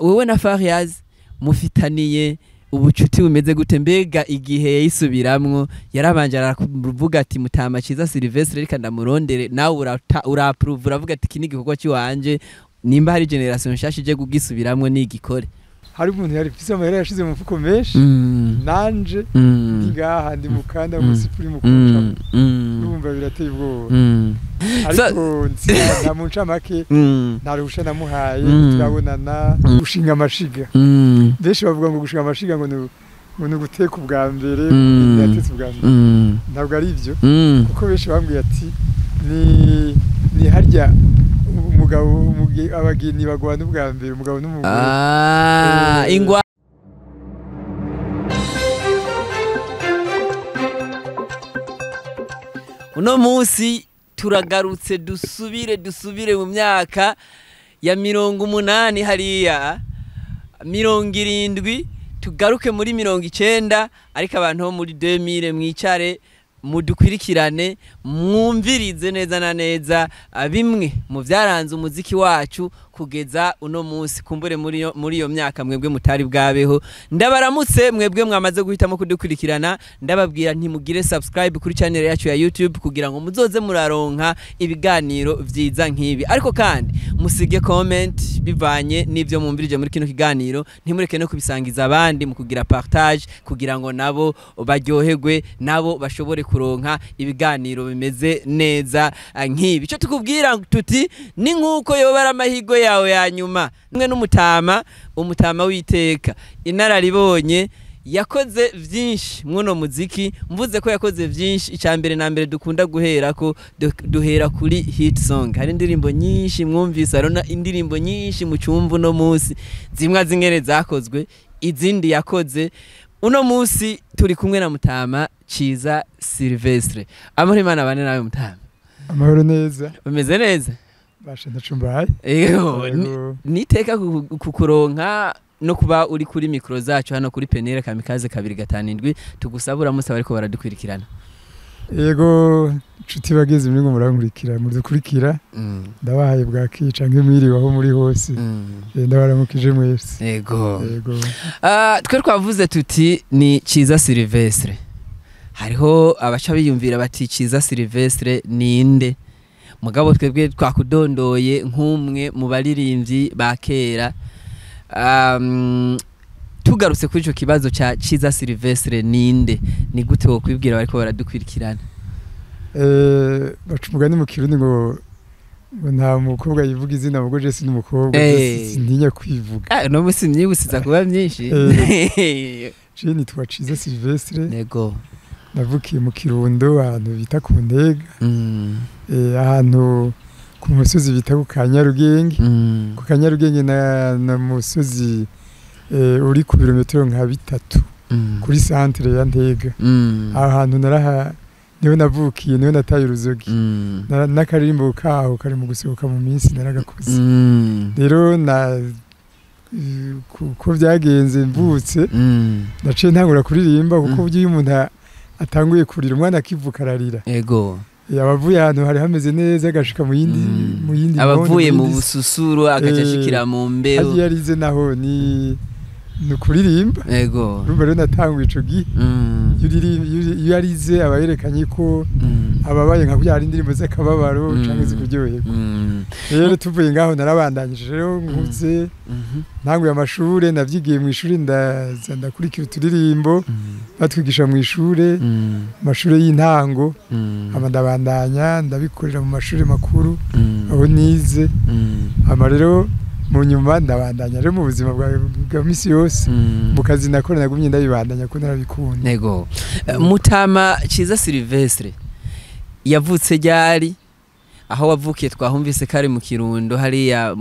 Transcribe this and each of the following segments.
wewe na Fariaz mufitaniye ubucuti bumeze gute mbega igihe yisubiramwo yarabanje aravuga ati Mutama Ciza Sylvestre reka ndamurondere nawe uraapprove uravuga ati kinigi gikorwa cy'wanje nimba hari generation nshashije kugisubiramwo n'igikore hari umuntu yari fise amahera yashize mu fuko menshi nanje ngaha ndi mukanda musipuri mukunca numva birateye ubwoba ariko nta munca make narusha namuhaye turabonana gushinga amashiga benshi bavuga ngo gushinga amashiga ngo ni guteka ubwa mbere yatetse ubwa mbere ntabwo ari ibyo kuko benshi bambwiye ati ni harya umugabo abageni bagwana ubwa mbere umugabo n'umugore ingwa uno munsi turagarutse dusubire mu myaka ya 80 hariya 70 tugaruke muri 90 ariko abantu bo muri 2000 mwicare mudukwirikirane mwumvirize neza na neza bimwe mu byaranze umuziki wacu kugeza uno munsi kumbure muri iyo myaka mwebwe mutari bwabeho ndabaramutse mwebwe mwamaze guhitamo kudukurikirana ndababwira ntimugire subscribe kuri channel yacu ya YouTube kugira ngo muzoze muraronka ibiganiro vyiza nkibi ariko kandi musige comment bivanye n'ivyo mwumvirije muri kino kiganiro ntimureke no kubisangiza abandi mu kugira partage kugira ngo nabo baryoherwe nabo bashobore kuronka ibiganiro bimeze neza nkibi cyo tukubwira tuti ni nkuko yobara amahigo yawe ya nyuma mwe n'umutama umutama witeka inararibonye yakoze vyinshi mwono muziki mvuze ko yakoze vyinshi icambere na mbere dukunda guhera ko duhera kuri hit song hari indirimbo nyinshi mwumvise arona indirimbo nyinshi mu cyumvu no munsi zimwa zingere zakozwe izindi yakoze uno munsi turi kumwe na Mutama Ciza Sylvestre amahoro Imana bane nawe Mutama amahoro neza umeze neza basha ndacumbaye niteka kukuronka no kuba uri kuri mikro zacu hano kuri Penere Kamikaze 257 tugusabura musaba ariko baradukwirikirana yego nshuti bageze muri ngo murankurikira mudukurikira ndabahaye bwakica nk'imiriwe aho muri hose ndabaramukije mwese yego twe twavuze tuti ni Ciza Sylvestre hariho abaca biyumvira bati Ciza Sylvestre ninde mugabo twebwe twakudondoye nk'umwe mu baririmbyi bakera tugarutse kuri ico kibazo cha Ciza Sylvestre ninde ni gute wo kwibwira bariko baradukwirikirana bacumugani mu kirundi ngo nta mukobwa yivuga izina mugo je n'umukobwa sintinya kwivuga no musi myigusiza kuba myinshi je nitwa Ciza Sylvestre nego navukiye mu Kirundo ahantu bita ku Ntega ahantu ku musozi bita ku Kanyarugenge ku Kanyarugenge na musozi uri ku birometero nka 3 kuri centre ya Ntega ahantu naraha niho navukiye niho nataye uruzogi n'akaririmbo kaho kari mu gusohoka mu minsi naragakoze rero kuko byagenze mvutse naciye ntangura kuririmba kuko ugiye umuntu atanguye kurira umwana akivuka ararira yego yabavuye ahantu hari hameze neza agashika mu yindi abavuye mu bususuru agacashikira mu mbeo hagiye yarize naho ni kuririmba yego urumva rero natanguye ico gihe iyo yarize abayerekanye ko ababaye nka kubyara indirimbo z'akababaro canke zikuryohera rero tuvuye ngaho narabandanyije rero nkuze ntanguye amashure navyigiye mu ishuri ndakurikira uturirimbo batwigisha mu ishure amashure y'intango ndabandanya ndabikorera mu mashure makuru aho nize ama rero mu nyuma ndabandanya rero mu buzima bwa misi yose mu kazi nakora nagumye ndabibandanya ko narabikunda yego Mutama Ciza Sylvestre yavutse ryari aho wavukiye twahumvise kare mu Kirundo hariya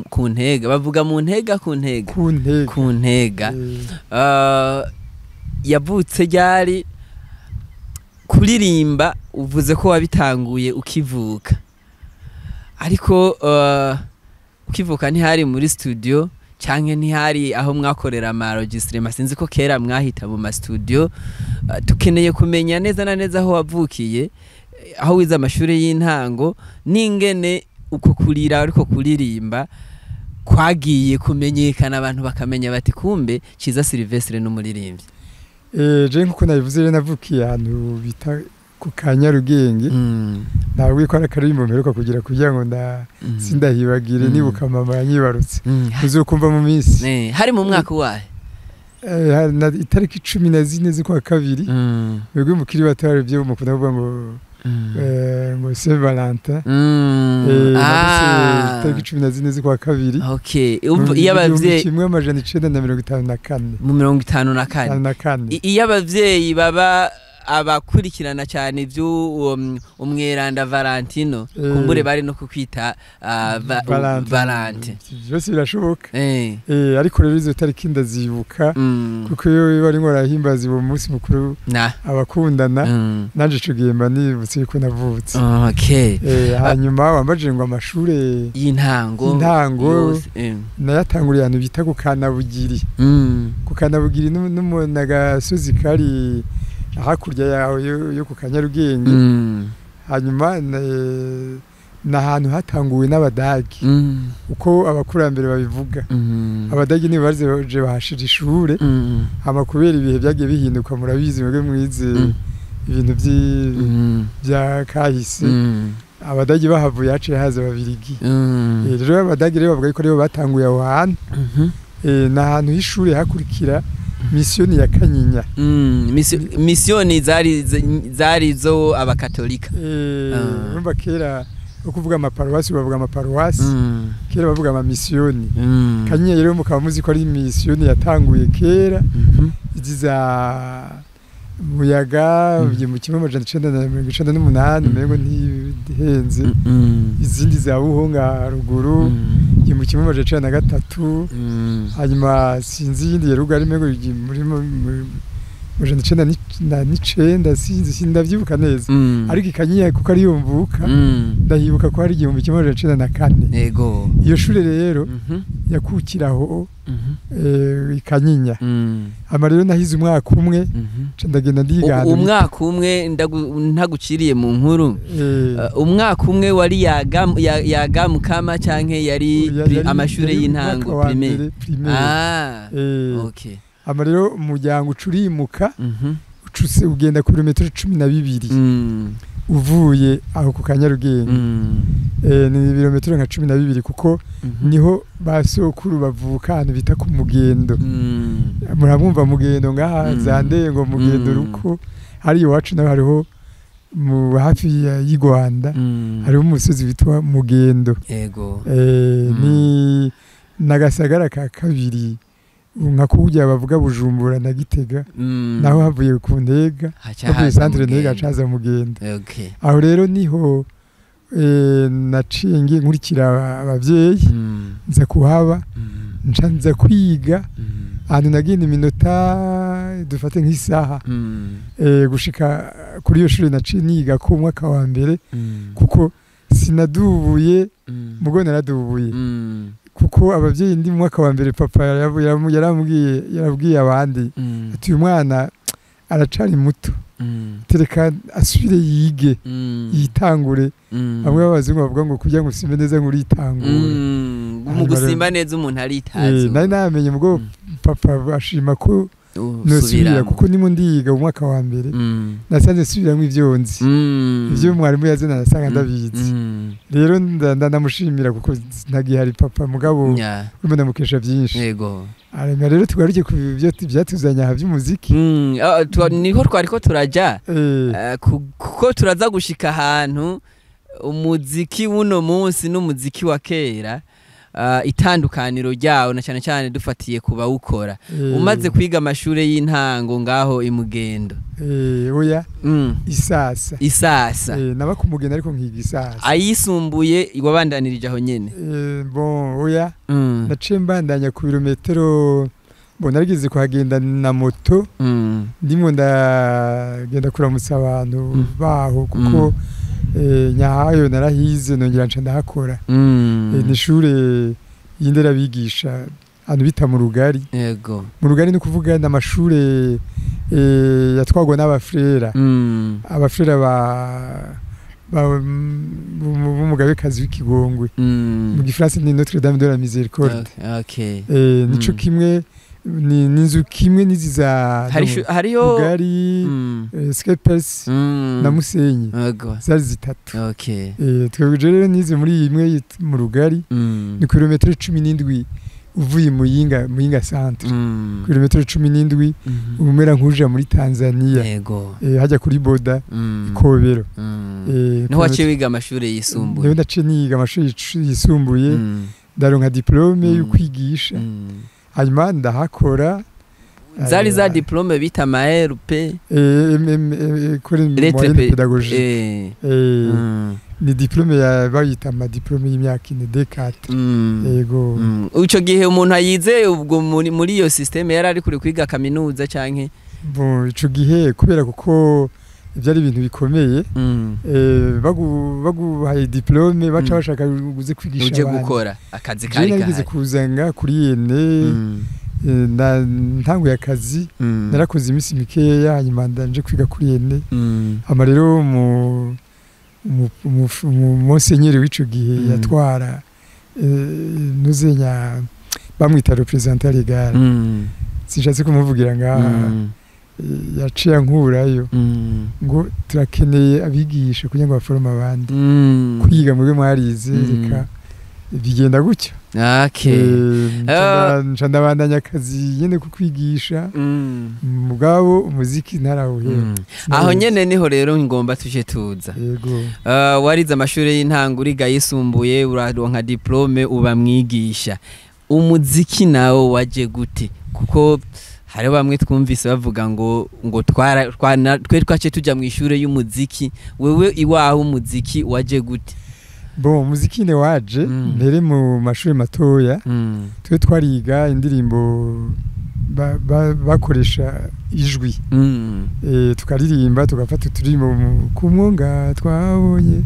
ku Ntega bavuga mu Ntega ku Ntega yavutse ryari kuririmba uvuze ko wabitanguye ukivuka ariko ukivuka ntihari muri studio canke ntihari aho mwakorera ama registrement sinzi ko kera mwahita mu ma studio tukeneye kumenya neza na neza aho wavukiye aho wiza amashuri y'intango n'ingene uko kurira ariko kuririmba kwagiye kumenyekana abantu bakamenya bati kumbe Ciza Sylvestre n'umuririmbyi? Je nkuko nabivuze rero navukiye ahantu bita ku Kanyarugenge. Ntabwo ko ari akarimbo mperuka kugira ngo sindahibagire nibuka mama yanyibarutse. Uzokumva mu minsi. Hari mu mwaka wahe? Itariki 14 z'ukwa kabiri. Mwebwe mukiri batwara ibyo mukunda kuvuga ngo Saint Valentin. Itariki 14 z'ukwa kabiri. Okay. Iyo abavyeyi kimwe amajana 954. Mu 54. Iyo abavyeyi baba abakurikirana cyane ibyo umweranda Valentino kumbure bari no kukwita Valente byose birashoboka ariko rero izo tariki ndazibuka kuko iyo bari ngo rahimbaza uwo munsi mukuru abakundana nanje cugimba nibutse ko navutse. Okay. Hanyuma wambaje ngo amashure y'intango nayatanguriye ahantu bita Kukanabugiri. Kukanabugiri n'agasozi kari hakurya yaho yo ku Kanyarugenge. Hanyuma n'ahantu hatanguwe n'Abadagi uko abakurambere babivuga. Abadagi ni baje bahashira ishure hama kubera ibihe byagiye bihinduka murabizi mwebwe mwize ibintu bya kahise. Abadagi bahavuye haciye haza Ababirigi. Rero Abadagi rero bavuga ko rero batanguye aho hantu n'ahantu h'ishure hakurikira misiyoni ya Kanyinya. Misiyoni zari zo abakatolika. Urumva kera ukuvuga amaparuwasi bavuga amaparuwasi kera bavuga ama misiyoni. Kanyinya rero mukaba muzi ko ari misiyoni yatanguye kera iziza muyaga mu 1998 mengo ntihenze. Izindi za Buhonga ruguru mu 1993. Hanyuma sinzi yindi yeruga ari mengo muri mu 1999 sindavyibuka neza ariko Kanyinya kuko ari yumvuka ndahibuka ko hari mu 1994. Yego iyo shure rero yakukiraho Kanyinya. Ama rero nahize umwaka umwe ndagenda ndigana. Umwaka umwe ntaguciriye mu nkuru. Umwaka umwe wari yaga mukama canke yari amashure y'intango primaire. Okay. Ama rero umuryango ucurimuka ucuse ugenda ku kilometero 12 uvuye aho ku Kanyarugenge. Ni ibirometero nka 12 kuko niho basokuru bavuka ahantu bita ku Mugendo. Muramwumva Mugendo ngaha zandeye ngo Mugendo ruko hari iwacu naho hariho mu hafi y'u Rwanda hariho umusozi witwa Mugendo. Yego. Ni nagasagara ka kabiri nka kujya bavuga Bujumbura na Gitega naho havuye ku Ntega havuye centre Ntega caza Mugendo. Okay. Aho rero niho naciye nkurikira abavyeyi nza kuhaba nza kwiga ahantu nagenda iminota dufate nk'isaha gushika kuri iyo shure naciye niga ko umwaka wa mbere kuko sinadubuye mugo naradubuye kuko abavyeyi ndi mu mwaka wa mbere papa yarabwiye abandi ati uyu mwana aracari muto tereka asubire yige yitangure. Bamwe babazungu bavuga ngo kujya ngo usimbe neza ngo uritangure. Mu gusimba neza umuntu aritazi. Nari namenye mugo papa ashima ko nosubira kuko nimo ndiga mu mwaka wa mbere nasanze subiramwe ivyonzi ivyo mwarimu yazana nasanga ndabizi. Rero ndamushimira kuko ntagihari papa mugabo urimo ndamukesha byinshi. Yego. Arema rero tugaruke ku byo byatuzanya by'umuziki. Niho twariko turaja kuko turaza gushika ahantu umuziki wuno munsi n'umuziki wa kera itandukaniro ryawo na cyane cyane dufatiye kuba ukora. Umaze kwiga amashure y'intango ngaho imugendo. Oya. Isasa. Naba ku Mugendo ariko nkiga Isasa. Ayisumbuye wabandanirije aho nyene. Bon oya. Naciye mbandanya ku birometero narigize kuhagenda na moto. Ndimo ndagenda kuramutsa abantu baho kuko nyahayo narahize nongera nca ndahakora. N'ishure y'indera bigisha ahantu bita mu Rugari. Yego. Mu Rugari ni kuvuga n'amashure yatwagwa n'abafrera. Abafrera b'umugabekazi w'ikigongwe mu gifaransa ni Notre Dame de la Miséricorde. Okay. Nico kimwe n'inzu kimwe n'iziza hariyo Rugari Skepers na Musenyi zari zitatu. Okay. Twebwe rero nize muri imwe mu Rugari ni kilometero 17 uvuye Muyinga centre kilometero 17 umera nkuja muri Tanzania. Yego. Hajya kuri boda Ikobero. No waciye wiga amashuri yisumbuye. Ndaciye niga amashuri yisumbuye ndaronka diplome yo kwigisha. Hanyuma ndahakora zari za diplome bita ARP kuri moyenne pédagogique ni diplome ya bayita ama diplome y'imyaka 4 yego. Uco gihe umuntu ayize ubwo muri iyo systeme yari ari kuri kwiga kaminuza canke bon ico gihe kubera kuko ibyari ibintu bikomeye baguhaye diplome baca bashaka guze kwigisha uje gukora akazi kari kahari nigeze kuzanga kuri yene ntanguye akazi narakoze iminsi mikeya hanyuma ndanje kwiga kuri yene ama rero mu monsenyeri w'ico gihe yatwara nuzenya bamwita representant legal sishatse kumuvugira ngaha yaciye nkurayo ngo turakeneye abigisha kugira ngo baforme abandi kwiga mubwe mwarize reka bigenda gutyo. Okay. Ndabandanya akazi nyene kukwigisha mugabo umuziki ntarawuhe. Aho nyene niho rero ngomba tuje tuza. Yego. Warize amashuri y'intango uriga yisumbuye uraronka diplome uba mwigisha. Umuziki nawo waje gute? Kuko hari bamwe twumvise bavuga ngo twe twace tuja mu ishure y'umuziki, wewe iwaho umuziki waje gute? Bon umuziki ne waje mbere mu mashuri matoya twe twariga indirimbo bakoresha ijwi tukaririmba tugafata turimo kumwonga twabonye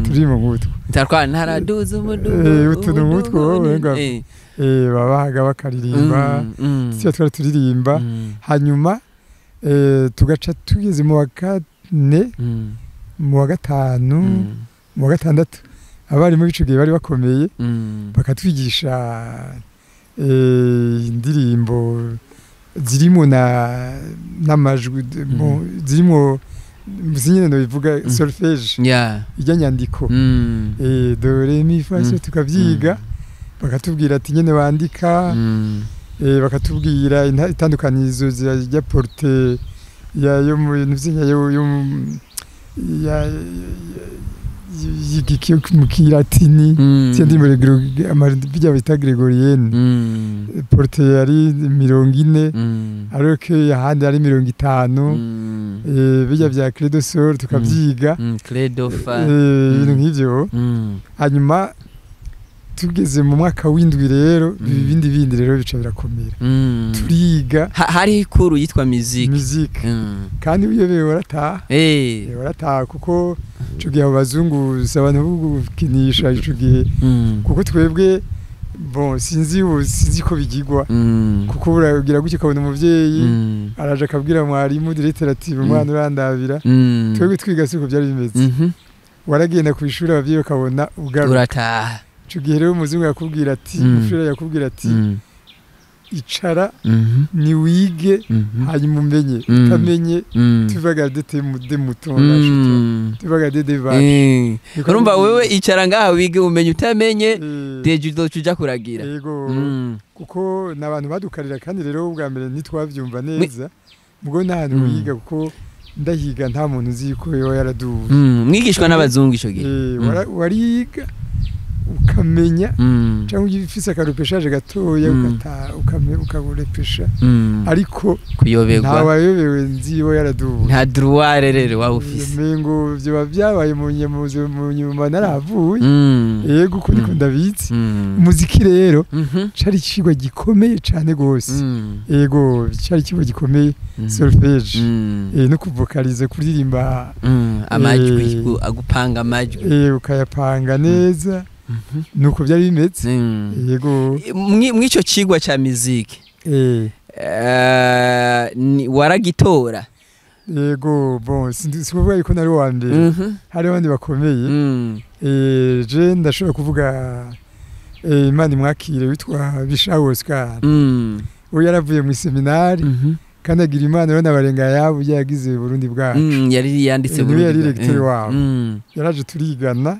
turimo nk'utwo ntaraduza umudugu utuntu nk'utwo babahaga bakaririmba twari turirimba hanyuma tugaca tugeze mu wa 4 mu wa 5 mu wa 6 abarimu b'ico gihe bari bakomeye bakatwigisha indirimbo zirimo n'amajwi zirimo zinyene no bivuga solfège ijya nyandiko do re mi fa so tukavyiga bakatubwira ati nyene bandika bakatubwira itandukanizo ya porte yo mu nzinya yo mu kilatini cyandimo bijya bita Gregorienne porte yari 40 alors ahandi ari 50 bijya bya credo sol tukavyiga credo fa ibintu nk'ivyo hanyuma tugeze mu mwaka w'indwi rero ibindi rero bica birakomera turiga hari ikuru yitwa musique kandi uyobewe warataha kuko ico gihe abazungu abantu bukinisha ico gihe kuko twebwe bon sinzi ko bigigwa kuko uragira gucyo kabona umuvyeyi araje akabwira mwarimu directeur umwana urandabira twebwe twiga siko byari bimeze waragenda ku ishuri abavyeyi bakabona urataha ico gihe rero umuzungu yakubwira ati umufira yakubwira ati icara ni wige hanyuma umenye utamenye tuvagarde de mouton tuvagarde de vache urumva wewe icara ngaha wige umenye utamenye dejudo tuja kuragira yego kuko nabantu badukarira kandi rero ubwa mbere ntitwavyumva neza mugo nahantu wiga kuko ndahiga nta muntu uzi ko yo yaraduwe mwigishwa n'abazungu ico gihe wariga ukamenya cyangwa ufise akarupeshaje gatoya ukagurepesha ariko kuyoberwa nta wayobewe nzibo yaraduwe nta droit rero wa ufise mengo byo byabaye mu nyuma naravuye yego uko niko ndabitse umuziki rero cari ikigwa gikomeye cyane gose yego cari ikigwa gikomeye solfège no kuvokalize kuririmba amajwi agupanga amajwi ukayapanga neza nuko byari bimeze yego mwico cigwa ca musique waragitora yego bon sikuvuga yuko nari wa mbere hari abandi bakomeye je ndashobora kuvuga Imana imwakire witwa Bishaho Oscar uwo yaravuye mu seminari kandi agira Imana rero nabarenga yabo yagize Burundi bwacu yari yanditse Burundi yari directeur wabo yaraje turigana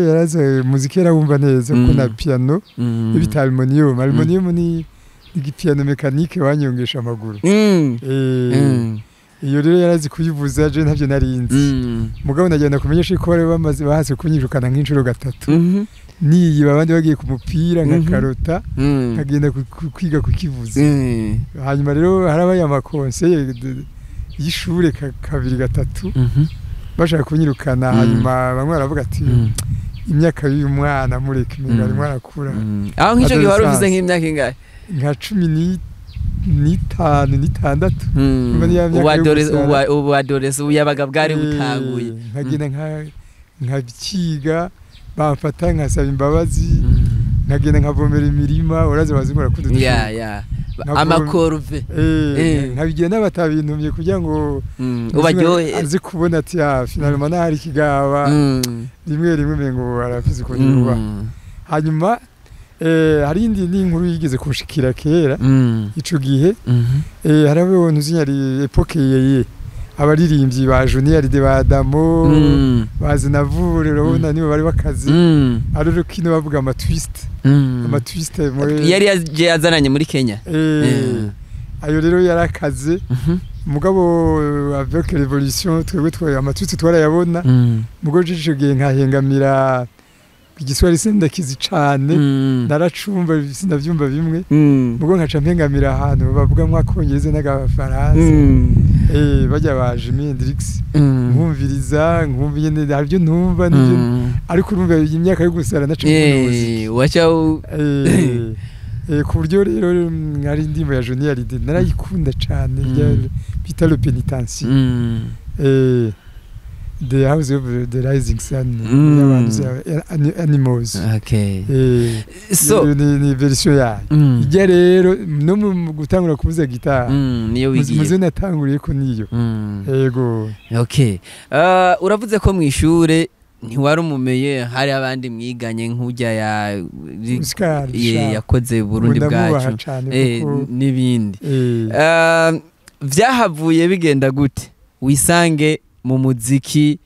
yaraze muziki yarawumva neza kuko na piano ibita harmonium ni igipiano mécanique wanyongesha amaguru iyo rero yarazi kuyivuza je ntavyo narinzi mugabo najyana kumenyesha ko bari bamaze bahase kunyirukana nk'inshuro gatatu niyi babandi bagiye ku mupira nka karota kagenda kwiga kukivuza hanyuma rero harabaye amakonseye y'ishure kabiri gatatu bashaka kunyirukana hanyuma bamwe baravuga ati imyaka y'uyu mwana mureke mengari mwana kura aho nk'icyo gihe wari uvuze nk'imyaka ingahe nka 15 ubu adolescence uyabaga bwari butanguye nkagenda nka bikiga bamfata nkasaba imbabazi nkagenda nkavomera imirima uraze bazingura kudushaka amakorve nkabigiye n'abatabintumye kugira ngo ubaryohe azi kubona ati finalement nahari kigaba rimwe ngo arafize kunyurwa hanyuma hari indi n'inkuru yigeze kushikira kera ico gihe harabe wontu zinyari epoke yeye abaririmbyi ba Junior de Badamo bazinavure urabona nibo bari bakazi ariko kino bavuga ama twist yari yazananye muri Kenya ayo rero yarakaze mugabo avec révolution twebwe ama twist twarayabona mugo jije gihe nkahengamira igiswahili sindakizi cane naracumva sinavyumva bimwe mugo nkaca mpengamira ahantu bavuga mwakongereza n'agafaransa bajya ba Jimi Hendrix nkumviriza nyene haryo ntumva n'ibyo ariko urumva imyaka yo gusara naco wacha ku buryo rero nkari ndimo ya Junior de narayikunda cane bita le pénitencier The House of the Rising Sun Animals so ni version yayo ijya rero no mu gutangura kuvuza gitara niyo wigiye muze natanguriye ko niyo yego uravuze ko mu ishure ntiwari umumeye hari abandi mwiganye nk'ujya yakoze Burundi bwacu n'ibindi vyahavuye bigenda gute wisange mu muziki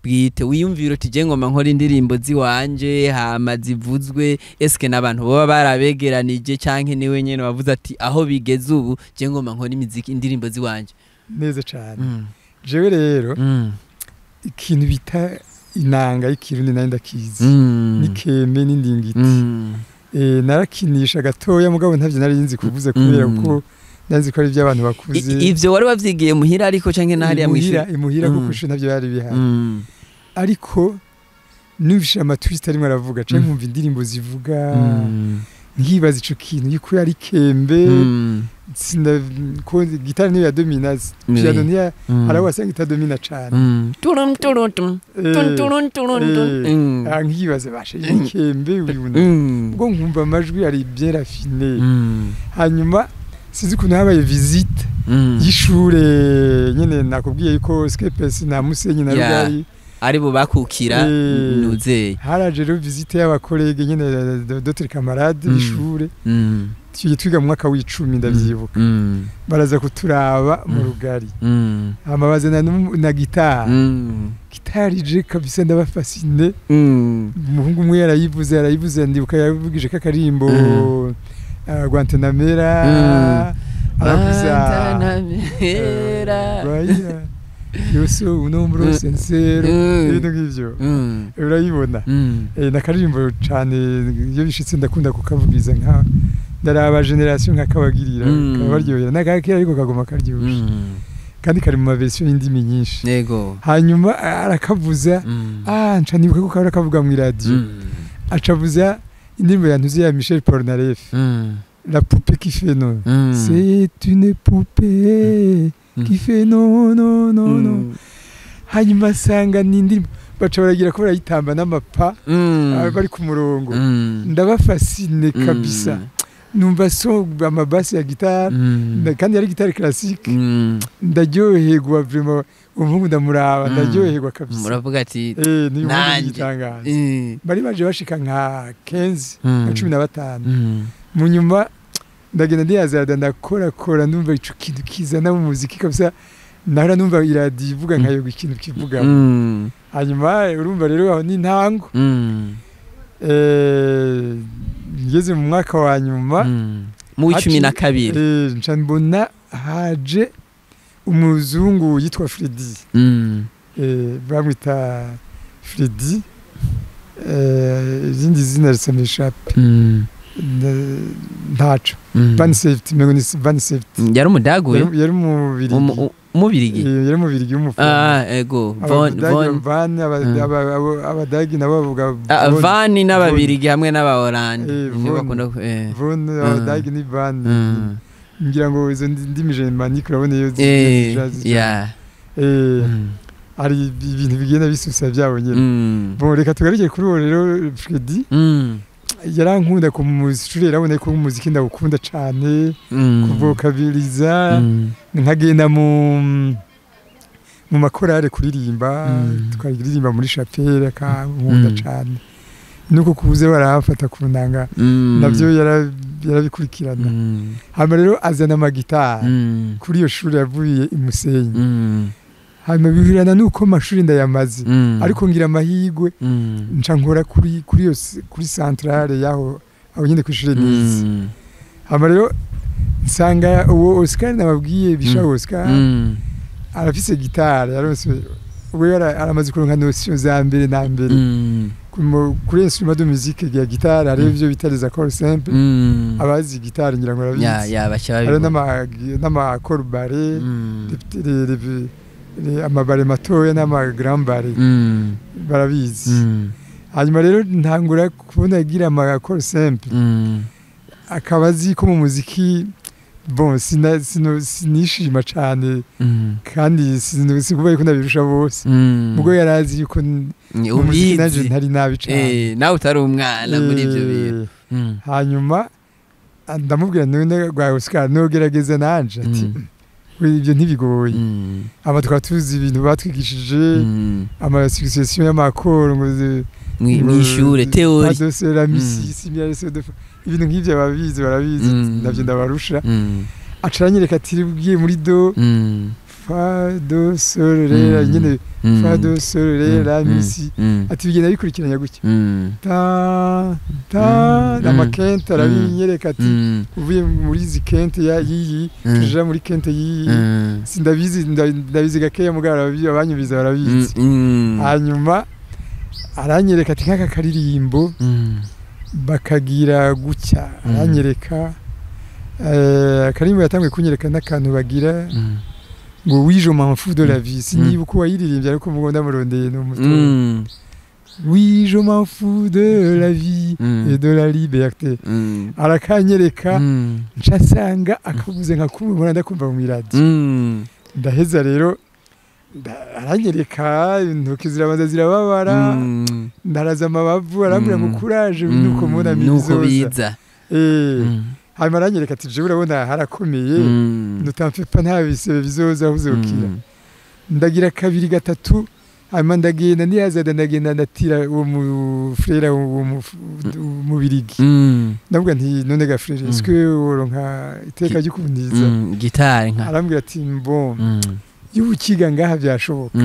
bwite wiyumvira uti je ngoma nkora indirimbo ziwanje hama zivuzwe eske nabantu baba barabegeranije canke niwe nyene wavuze ati aho bigeze ubu je ngoma nkora imiziki indirimbo ziwanje neza cyane jewe rero ikintu bita inanga y'ikirundi nari ndakizi nikeme n'indingiti narakinisha gatoya mugabo ntavyo nari nzi kuvuza kubera ko nazi ko ari by'abantu bakuze ivyo wari wavyigiye muhira ariko canke nahari ya mwishira imuhira kuko isho ntavyo bari bihari ariko nubisha ama twist arimo aravuga canke nkumva indirimbo zivuga nkibaza ico kintu yuko yari kembe sinda ko gitara niyo ya dominance piano niya arawasanga itadomina cane turun nkibaza bashe kembe uyuna ubwo nkumva amajwi ari bien raffiné hanyuma sinzi kuntu habaye visite y'ishure nyene nakubwiye yuko Skepes na Musenyi na Rugari ari bo bakukira nuzeye haraje rero visite y'abakolege nyene d'autres camarades y'ishure twiga mu mwaka w'10 ndavyibuka baraza kuturaba mu Rugari amabazana na gitari je kabisa ndabafasine umuhungu umwe yarayivuze ndibuka yavugije kakarimbo Guantanamera yo soy un hombre sincero ibintu nk'ivyo urayibona nakaririmbo cane iyo bishitse ndakunda kukavugiza nka ndaraba generation nkakabagirira kabaryohera nakakira ariko kagoma karyoshye kandi kari mu version y'indimi nyinshi yego hanyuma arakavuza nca nibuka ko karakavuga mu radio acavuza indirimbo yantuze ya Michel Polnareff la poupée qui fait non c'est une poupée qui fait non hanyuma sanga n'indirimbo baca baragira ko barayitamba n'amapa bari ku murongo ndabafasine kabisa numva so amabasi ya gitari kandi yari gitari classique ndaryoherwa vraiment umuhungu ndamuraba ndaryoherwa kabisa muravuga ati nanjye bari baje bashika nka 15 na 15 mu nyuma ndagenda ndiyazada ndakora ndumva ico kintu kizana mu muziki kabisa nahora numva iradi ivuga nkayo ikintu kivuga hanyuma urumva rero aho ni ntango ngeze mu mwaka wa nyuma mu 12 nca mbona haje umuzungu yitwa Freddy bamwita Freddy izindi zina risameshape ntaco Van Safety mengo ni Van Safety yari umudagu yari umubirigi yari umubirigi w'umufana ego Van abadagi nabavuga Van n'ababirigi hamwe n'aba Hollande nibo bakunda Von abadagi ni Van ngira ngo izo ndimi Germanique urabona iyo ari ibintu bigenda bisusa byabo nyine bon reka tugarike kuri uwo rero Freddy yarankunda ku muziki yarabona ko umuziki ndawukunda cyane kuvokabiliza nkagenda mu makorale kuririmba twaririmba muri chapelle kankunda cyane nuko kubuze barafata kunanga navyo yarabikurikirana hama rero azana amagitari kuri iyo shuri yavuye imusenyi hama bihirana nuko mashuri ndayamaze ariko ngira amahigwe nca nkora kuri centrale yaho aho nyine kwishuri nizi hama rero nsanga uwo Oscar nababwiye bisha Oscar arafise gitari yaronse we aramaze kuronka notion za mbere na mbere kuri instrument de musique ya gitari ari byo bitariza corde simple abazi gitari ngira ngo arabizi ari n'ama corde barre amabare matoya n'ama grand barre barabizi hanyuma rero ntangura kubona agira ama corde simple akabazi ko mu muziki bon sinishima cyane kandi sikubaye ko ndabirusha bose mugo yarazi yuko umuziki nanje ntari nabi cyane nawe utari umwana muri ibyo bintu hanyuma ndamubwira none gwa Oscar no gerageza nanje ati ibyo ntibigoye aba twatuzi ibintu batwigishije ama succession y'amakoro ngo mw'ishure theory ibintu nk'ivyo babizi barabizi navyo ndabarusha acaranyereka ati bwiye muri do fa do sol re nyine fa do sol re la misi ati bigenda bikurikiranya gutya ta amakente arabinyereka ati uvuye muri izi kente ya yiyi tuja muri kente yiyi ndabizi gakeya mugara abanyubiza barabizi hanyuma aranyereka ati nk'aka karirimbo bakagira gutya aranyereka karimbo yatangiye kunyereka n'akantu bagira ngo oui je m'en fous de la vie sinibuka wayiririmbye ariko mugomba murondeye no muto oui je m'en fous de la vie et de la liberté arakanyereka ncasanga akabuze nka kumubona ndakumva mu radio ndaheza rero aranyereka intoki zirabanza zirababara ndaraza amabavu arambura ngo courage nuko mubona biza hanyuma aranyereka ati jewe urabona harakomeye nutampepa nta bisebe bizoza uzokira ndagira kabiri gatatu hanyuma ndagenda niyazada ndagenda ndatira uwo mu frère mu birigi ndavuga nti none ga frère est-ce que woronka iteka ry'ukundiza gitari nka arambwira ati bon yukiga ngaha byashoboka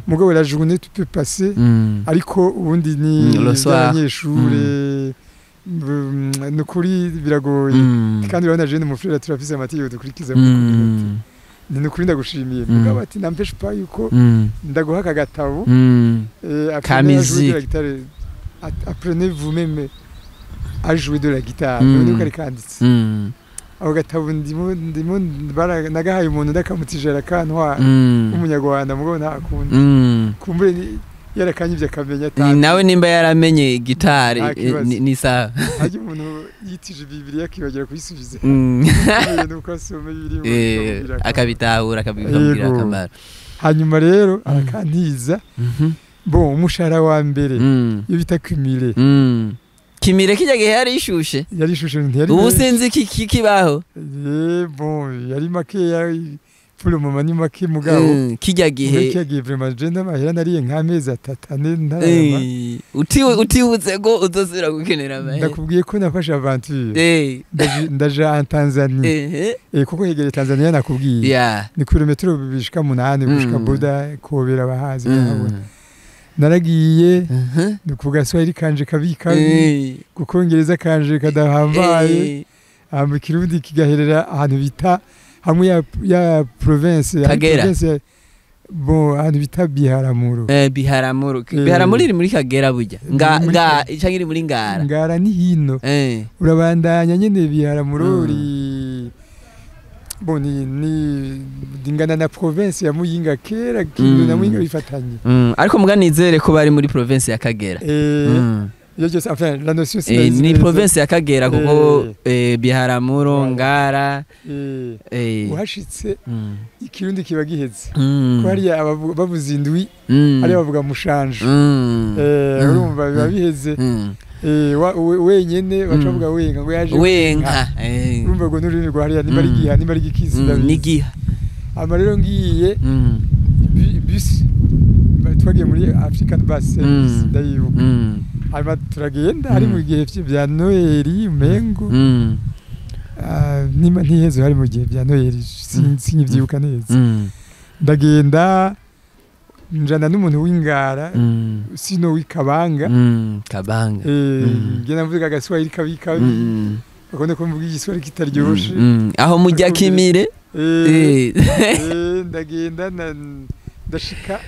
mugabo la journée tu peux passer ariko ubundi ni abanyeshure nukuri biragoye kandi urabona jeune mu frère turafise amategeko dukurikiza mu community ni nukuri ndagushimiye mugabo ati nampeshe pas yuko ndaguha kagatabo kamizi apprenez vous-même à jouer de la guitare nuko ari kanditse aho gatabo ndimo nagahaye umuntu ndakamutijera kantwa umunyarwanda mugabo ntakunda kumbure yarakanyivye akamenya atari nawe nimba yaramenye gitari ni sawa haje umuntu yitije Bibiliya kibagira kuyisubiza nuko asoma ibiri akabitahura akabibwira akamaro hanyuma rero arakantiza bon umushara wa mbere iyo bita kumire Kimire kijya gihe yari ishushe yari ishushe ntiyari ubu sinzi kibaho bon yari make pour le moment ni make mugabo kijya gihe vraiment je ndamahera nariye nk'amezi 3 ane ntarama utibuze go uzosubira gukenera amahera ndakubwiye ko nafashe aventure ndaja en Tanzania kuko hegere Tanzania nakubwiye ni kilometero bishika 8 gushika boda kobera abahazi babona naragiye nukuvuga Swahili kanje kabika gukongereza kanje kadahambaye mu Kirundi kigaherera ahantu bita hamwe ya province bon ahantu bita Biharamuro Biharamuro iri muri Kagera burya nga cyangwa iri muri Ngara ni hino urabandanya nyene Biharamuro bon ni dingana na province ya Muyinga kera kintu na Muyinga bifatanye ariko muganizere ko bari muri province ya Kagera enfin la notion c'est ni province ya Kagera kuko Biharamuro Ngara uhashitse ikirundi kiba giheze ko hari bavuze indwi ari bavuga mushanje urumva biba biheze wenyene bacavuga wenga ngo yaje wenga urumva ngo n'ururimi rwa hariya nimba ari gikizi nigiha ama rero ngiye bus twagiye muri African Bus Service ndayibuka hanyuma turagenda hari mu gihe bya Noheli Mengo nima ntihezo hari mu gihe bya Noheli sinyivyibuka neza ndagenda njana n'umuntu w'Ingara sino w'Ikabanga Kabanga ngena mvuga agaswahili kabika bakone ko mvuga igiswahili kitaryoshe aho mujya Kimire ndagenda ndashika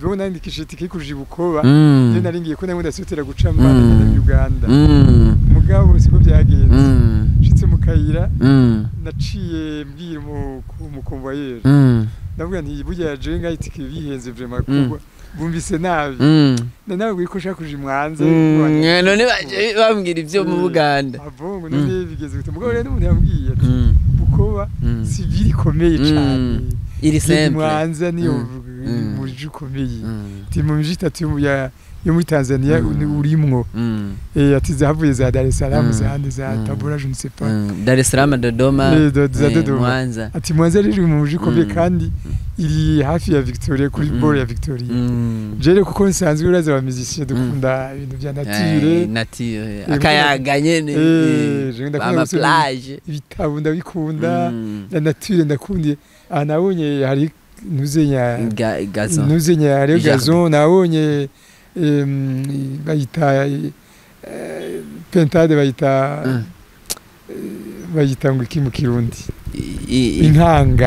Bona ndikishije tike kujibukoba je naringiye ko namwe ndasutira gucamba na Uganda mugabo siko byagenze shitse mu kayira naciye mbwira mu convoyeur ndavuga nti burya je ngayitike bihenze vraiment kuko bumvise nabi nawe gwikosha kuji mwanze none bambwira ivyo mu Buganda abongo none bigeze gute mugabo rero umuntu yambwiye ati bukoba civil komeye cyane iri simple mwanza niyo muje komeye ti mu miji tatu yo muri Tanzania urimwo ati zavuye za Dar es Salaam zandi za Tabora je ne sais pas Dar es Salaam Dodoma Mwanza ati Mwanza riri mu muje komeye kandi iri hafi ya Victoria kuri bord ya Victoria jere kuko nsanzwe uraza ba musiciens dukunda ibintu bya nature akayaga nyene ama plage ibitabo ndabikunda na nature ndakundiye nabonye hari nuzenya gazon nabonye bayita pentade bayita ngo iki mu Kirundi inkanga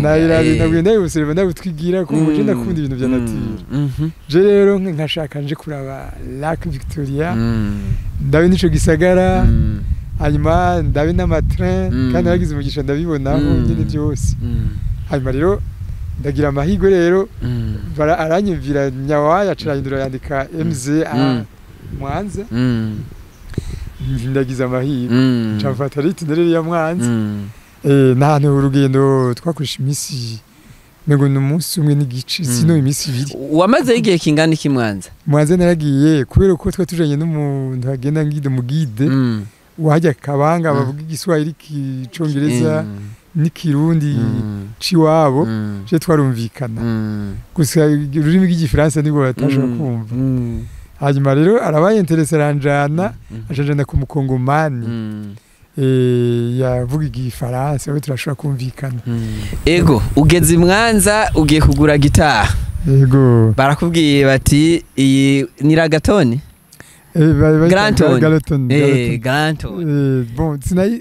nabwiye ndabusireba ndabutwigira ko muje ndakunda ibintu bya nature je rero nkashaka nje kuraba Lac Victoria ndabe nico gisagara hanyuma ndabe n'amatrain kandi nagize umugisha ndabibonaho nyine byose hanyuma rero ndagira amahirwe rero aranyumvira Nyawaya acirahindura yandika MZ Mwanza ndagize amahirwe camfata riti nderere ya Mwanza n'ahantu urugendo twakoresha imisi nego n'umunsi umwe n'igice sino imisi ibiri wamaze igihe kingana iki Mwanza naragiye kubera ko twatujanye n'umuntu agenda ngide mu guide wajya Kabanga bavuga igiswahili kicongereza n'ikirundi ciwabo je twarumvikana gusa ururimi rw'igifaransa nibwo batasha kumva hanyuma rero arabaye interesse ranjana ajana ku mukongomani yavuga igifaransa we turashobora kumvikana ego ugeze Mwanza ugiye kugura gitaha ego barakubwiye bati iyi ni ragatoni Granton bon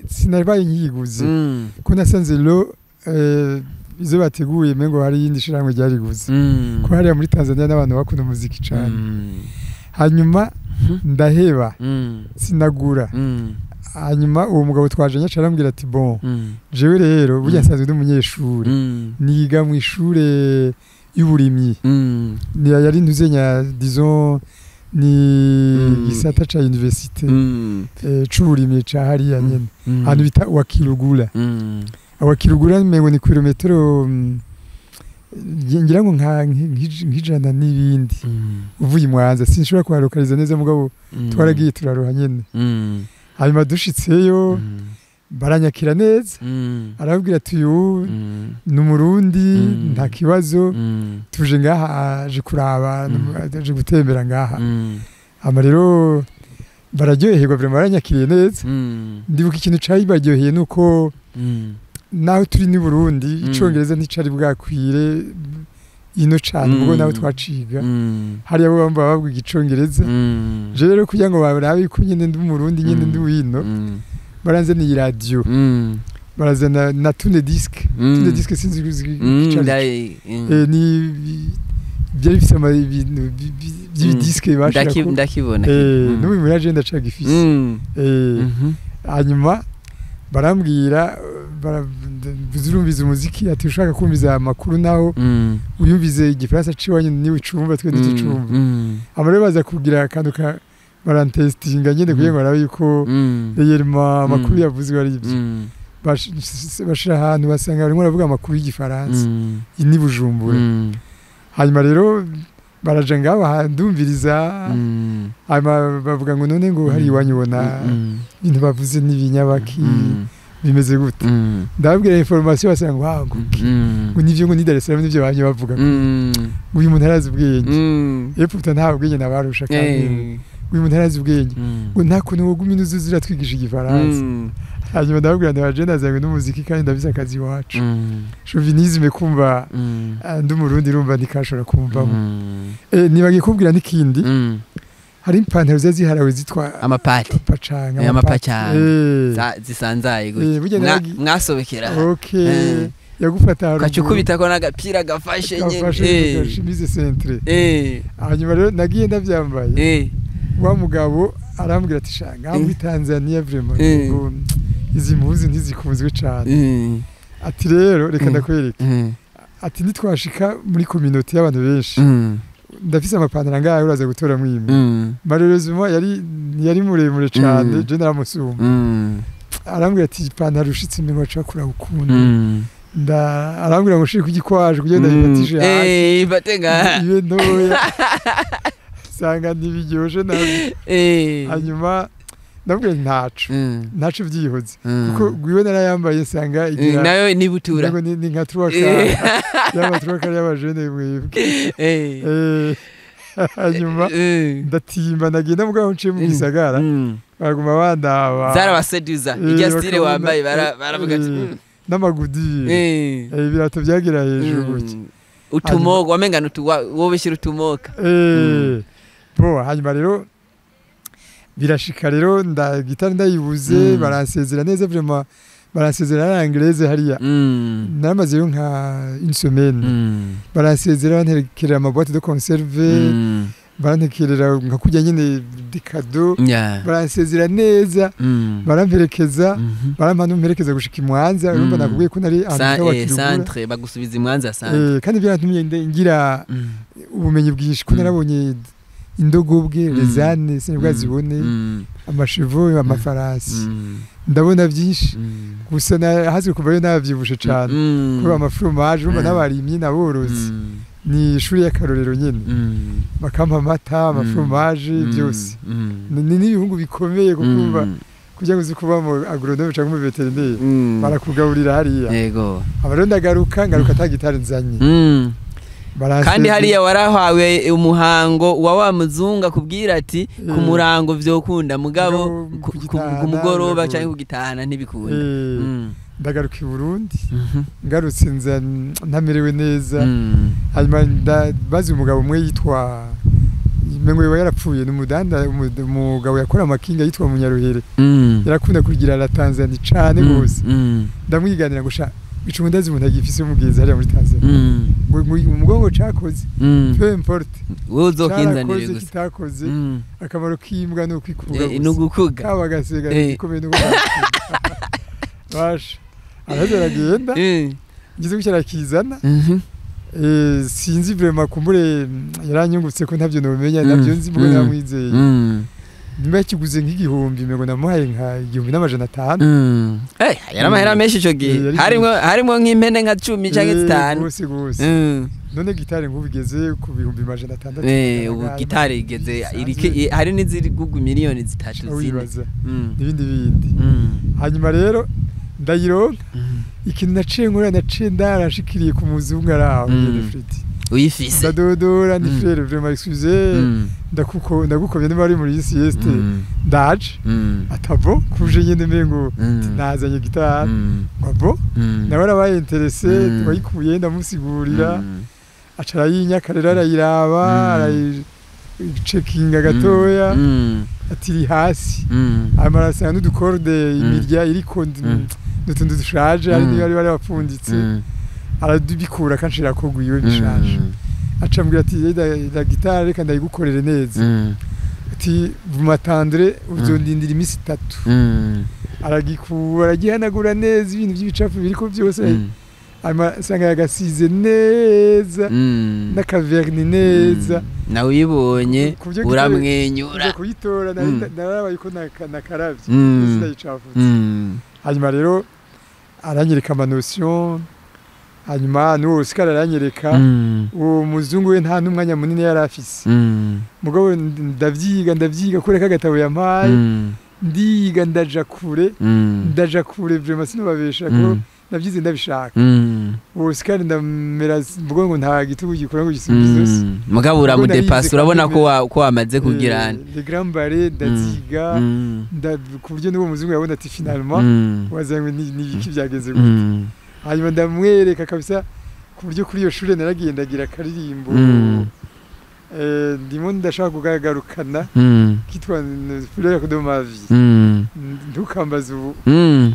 sinabaye nkiguze ko nasanze lo izo bateguye mengo hari yindi shiramwe ryariguze ko hari muri Tanzania n'abantu bakunda muziki cyane hanyuma ndaheba sinagura hanyuma uwo mugabo twaje nyaca arambwira ati bon jewe rero burya nsanzwe ndi umunyeshuri niga mu ishure y'uburimyi ni yari ntuzenya disons ni gisata cha universite c'uburimyi ca hariya nyene ahantu bita Wakilugula Wakilugula mengo ni kilometero ngira ngo nk'ijana n'ibindi uvuye Mwanza sinshobora kuharokaliza neza mugabo twaragiye turaroha nyene hanyuma dushitseyo baranyakira neza arabwira ati uyu ni umurundi nta kibazo tuje ngaha aje kuraba aje gutembera ngaha ama rero bararyoherwa vraiment baranyakiriye neza ndibuka ikintu cari baryoheye nuko naho turi ni Burundi icongereza nticari bwakwire ino cyane ubwo nawe twaciga hari abo bamba babwiga icongereza je rero kugira ngo barabe ko nyine ndi umurundi nyine ndi wino baranze ni radio barazana na tune disque sinzi ni byari bifite ibintu by'ibidisque bashaka ndakibona n'ubu muri agenda cagifise hanyuma barambwira buzurumbiza umuziki ati ushaka kumviza amakuru naho uyumvize igifaransa ciwanye ni wicumba twe n'icumba amare baza kugira akantu ka barantestinga nyene kugira ngo arabe yuko yerma amakuru yavuzwe ari ibyo bashira ahantu basanga barimo baravuga amakuru y'igifaransa ni Bujumbura hanyuma rero baraje ngaho handumviriza hanyuma bavuga ngo none ngo hari iwanyubona ibintu bavuze n'ibinyabaki bimeze gute ndababwira information basanga ngo haguki ngo nivyo ngo ni Dar es Salaam nivyo banye bavuga uyu muntu arazi ubwenge epfuta nta bwenge nabarusha kandi uyu muntu arazi ubwenge ngo nta kuntu wo guminuza zira twigisha igifaransa hanyuma ndababwira ndabaje nazanye n'umuziki kandi ndabise akazi wacu chauvinisme kumva ndi umurundi rumva ndikashora kumvamo nibagiye kubwira n'ikindi hari impantaro ziharawe zitwa amapati pacanga amapacanga zisanzaye gutya mwasobekera yagufata kacukubita ko n'agapira gafashe nyene chemise centre hanyuma rero nagiye ndavyambaye wa mugabo arambwira ati shanga muri Tanzania vraiment izi mpuzi ntizikunzwe cyane ati rero reka ndakwereka ati nitwashika muri community y'abantu benshi ndafise amapantaro ngaho uraza gutora mwimwe malheureusement yari muremure cyane je naramusumba arambwira ati ipantaro ushitse iminwa cakura ukunda arambwira ngo shiri kugikwaje kugenda yifatije hasi batenga ibe ntoya sanga ntibiryoshe nabi hanyuma ndabwira ntacu vyihoze kuko gwiwe narayambaye sanga igira nayo nibutura ngo ni nka truaka yaba truaka y'abajene mwebwe hanyuma ndatimba nagenda mugabo nce mu gisagara baguma bandaba zarabaseduza irya style wambaye baravuga ati n'amagudi ibirato byagira hejuru gutya utumogo wamengana wobeshira utumoka bo hanyuma rero birashika rero gitari ndayibuze baransezera neza vraiment baransezera anglaise hariya naramaze yo nka une semaine baransezera bantekerera amaboîte de conserve barantekerera nka kujya nyine des cadeaux baransezera neza baramperekeza baramperekeza gushika Mwanza urumva nakubwiye ko nari centre bagusubiza Mwanza centre kandi byatumye ngira ubumenyi bwinshi ko narabonye indogobwe rezane sinibwa zibone amashivo amafarasi ndabona byinshi gusa hazwe kuvayo navyibushe cyane kuba amafromaje umva nabarimye naborozi ni ishuri y'akarorero nyene bakampa amata amafromaje byose ni n'ibihungu bikomeye kukumva kujya guzi kuba mu agronome cyangwa mu veterinary barakugaburira hariya yego abaro ngaruka tagitari nzanye kandi hariya warahawe umuhango wa muzunga kubwira ati ku murango vyokunda mugabo ku mugoroba cyangwa kugitahana ntibikunda ndagaruka i Burundi ngarutse nza ntamerewe neza hanyuma bazi umugabo umwe yitwa mengo yarapfuye n'umudanda umugabo yakora amakinga yitwa Munyaruhere yarakunda kugira la Tanzania cyane gose ndamwiganira ngo sha icumi ndazi umuntu agifise umugenzi hariya muri Tanzania umugongo cakoze peu importe wozokinzanire gusa kitakoze akamaro kimbwa no kwikura no gukuga kabagasega ikomeye no bash aragenda ngize gucyara kizana sinzi vraiment kumbure yaranyungutse ko ntavyo no bimenya navyo nzi mbwo namwizeye nyuma yakiguze nk'igihumbi ngo namuhaye nka 1,500. Yari amahera menshi ico gihe. Harimo nk'impene nka 10 canke 5. Gose. None gitari nk'ubigeze ku 1,600. Ubu gitari igeze hari n'iziri gugu miliyoni 3 n'ibindi. Hanyuma rero ndayironka ikintu naciye naciye ndarashikiriye ku muzungu araho nyene friti. Uyifise. Ndadodora ni frere vraiment excusez. Ndagukomye niba ari muri sieste. Ndaje. Atabo kuje nyene mengo nazanye gitari. Babo. Nabara baye intéressé twayikuye ndamusigurira. Acara yinyaka rero arayiraba arayicekinga gatoya. Atiri hasi. Amarasa n'udukorde imirya iriko n'utundi dushaje ari niyo bari bapfunditse. Aradubikura kanshira ko gwiwe bishaje. Acambwira ati da gitare reka ndayigukorere neza. Ati vumatandre uzondindira imisi 3. Aragikura aragihanagura neza ibintu by'ibicafu biriko byose. Sanga yagasize neza n'akaverni neza. Nawe uyibonye uramwenyura. Kuyitora narabaye ko nakaravye. Sinayicafutse. Hanyuma rero aranyereka amanotion. Hanyuma n'uwo Oscar aranyereka uwo muzungu we nta n'umwanya munini yari afise. Mugabo ndavyiga kure kagatabo yampaye. Ndiga ndaja kure vraiment sinubabesha ko navyize ndabishaka. Uwo Oscar ndamera mvugo ngo nta gitugu gikora ngo gisubizose. Mugabo uramudepasa urabona ko wamaze kugirana. Le Grand Ballet ndaziga kuburyo n'uwo muzungu yabona ati finalement wazanywe n'ibiki byageze gute. Hanyuma ndamwereka kabisa ku buryo kuri iyo shure naragendagira karirimbo ndimo ndashaka kugarukana kitwa Fleur de ma vie. Ndukambaza ubu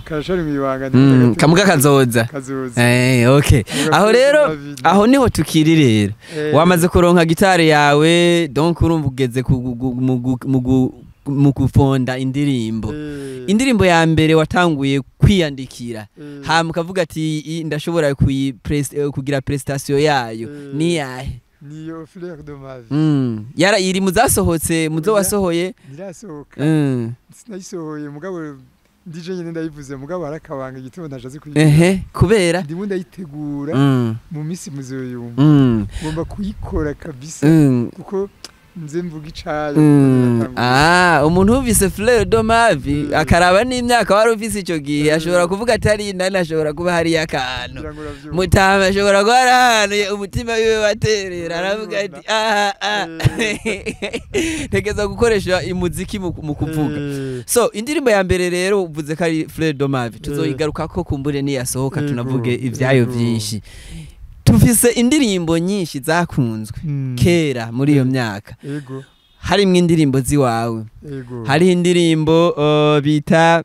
karashari mwibanga kamuga kazoza. Okay. Aho rero aho niho tukiri rero. Wamaze kuronka gitare yawe donc urumva ugeze mu kufonda indirimbo. Indirimbo ya mbere watanguye kwiyandikira hama ukavuga ati ndashobora kugira prestation yayo ni yahe? Niyo Fleur de ma vie. Yara iri muzasohotse muzo wasohoye? Nirasohoka. Sinayisohoye mugabo ndije nyine ndayivuze mugabo harakabanga igitabo ndajaze kuyivuga. Kubera ndimo ndayitegura mu misi muzoyumva. Ngomba kuyikora kabisa kuko nze mvuga icayo. Umuntu uvise Fleur de ma vie akaraba n'imyaka wari uvise ico gihe ashobora kuvuga ati ari nani ashobora kuba hari yakano. Mutama ashobora kuba arahane umutima wiwe waterera aravuga ati tegeza gukoresha imuziki mu kuvuga. So indirimbo ya mbere rero uvuze ko ari Fleur de ma vie tuzoyigaruka ko kumbure ni yasohoka tunavuge ivyayo byinshi. Tufise indirimbo nyinshi zakunzwe kera muri iyo myaka. Harimwe indirimbo ziwawe. Hari indirimbo bita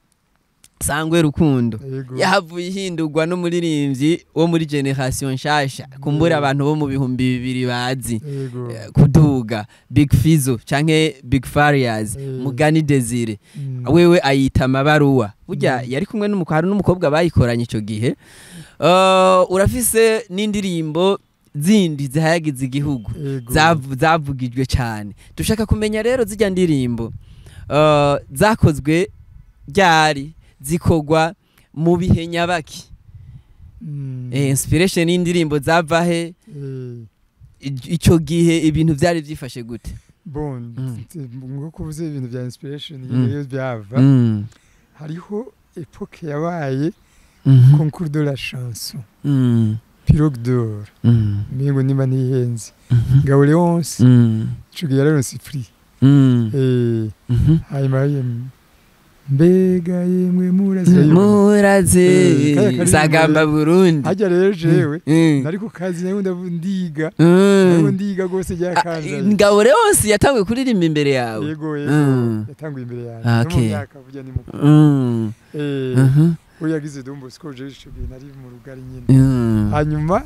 Sangwe Rukundo. Yahavuye ihindurwa n'umuririmbyi wo muri generation nshasha. Kumbura abantu bo mu bihumbi 2000 bazi. Kuduga Big Fizzo canke Big Farious Mugani Desire. Wewe ayita amabaruwa. Burya yari kumwe n'umukobwa bayikoranye ico gihe. Urafise n'indirimbo zindi zihayagiza igihugu zavugijwe cyane. Dushaka kumenya rero zijya ndirimbo zakozwe ryari zikogwa mu bihe nyabaki. Inspiration y'indirimbo zavahe ico gihe ibintu byari byifashe gute? Bon ngo kuvuze ibintu bya inspiration iyo byava hariho epoque yabaye concours de la chanson. Pirogue d'or. Mingo nima nihenze. Ngabo Leonce. Chugiye Leonce free. Hanyuma mbega yemwe muraze Sagamba Burundi. Hajya rero jewe nari ku kazi nayo ndavundiga. Nayo ndiga gose ryakanza. Ngabo Leonce yatanguye kuririmba imbere yawe. Yego yatanguye imbere yawe. No myaka burya ni mukuru. Uyagize Dombo Sco je nari mu rugari nyine. Hanyuma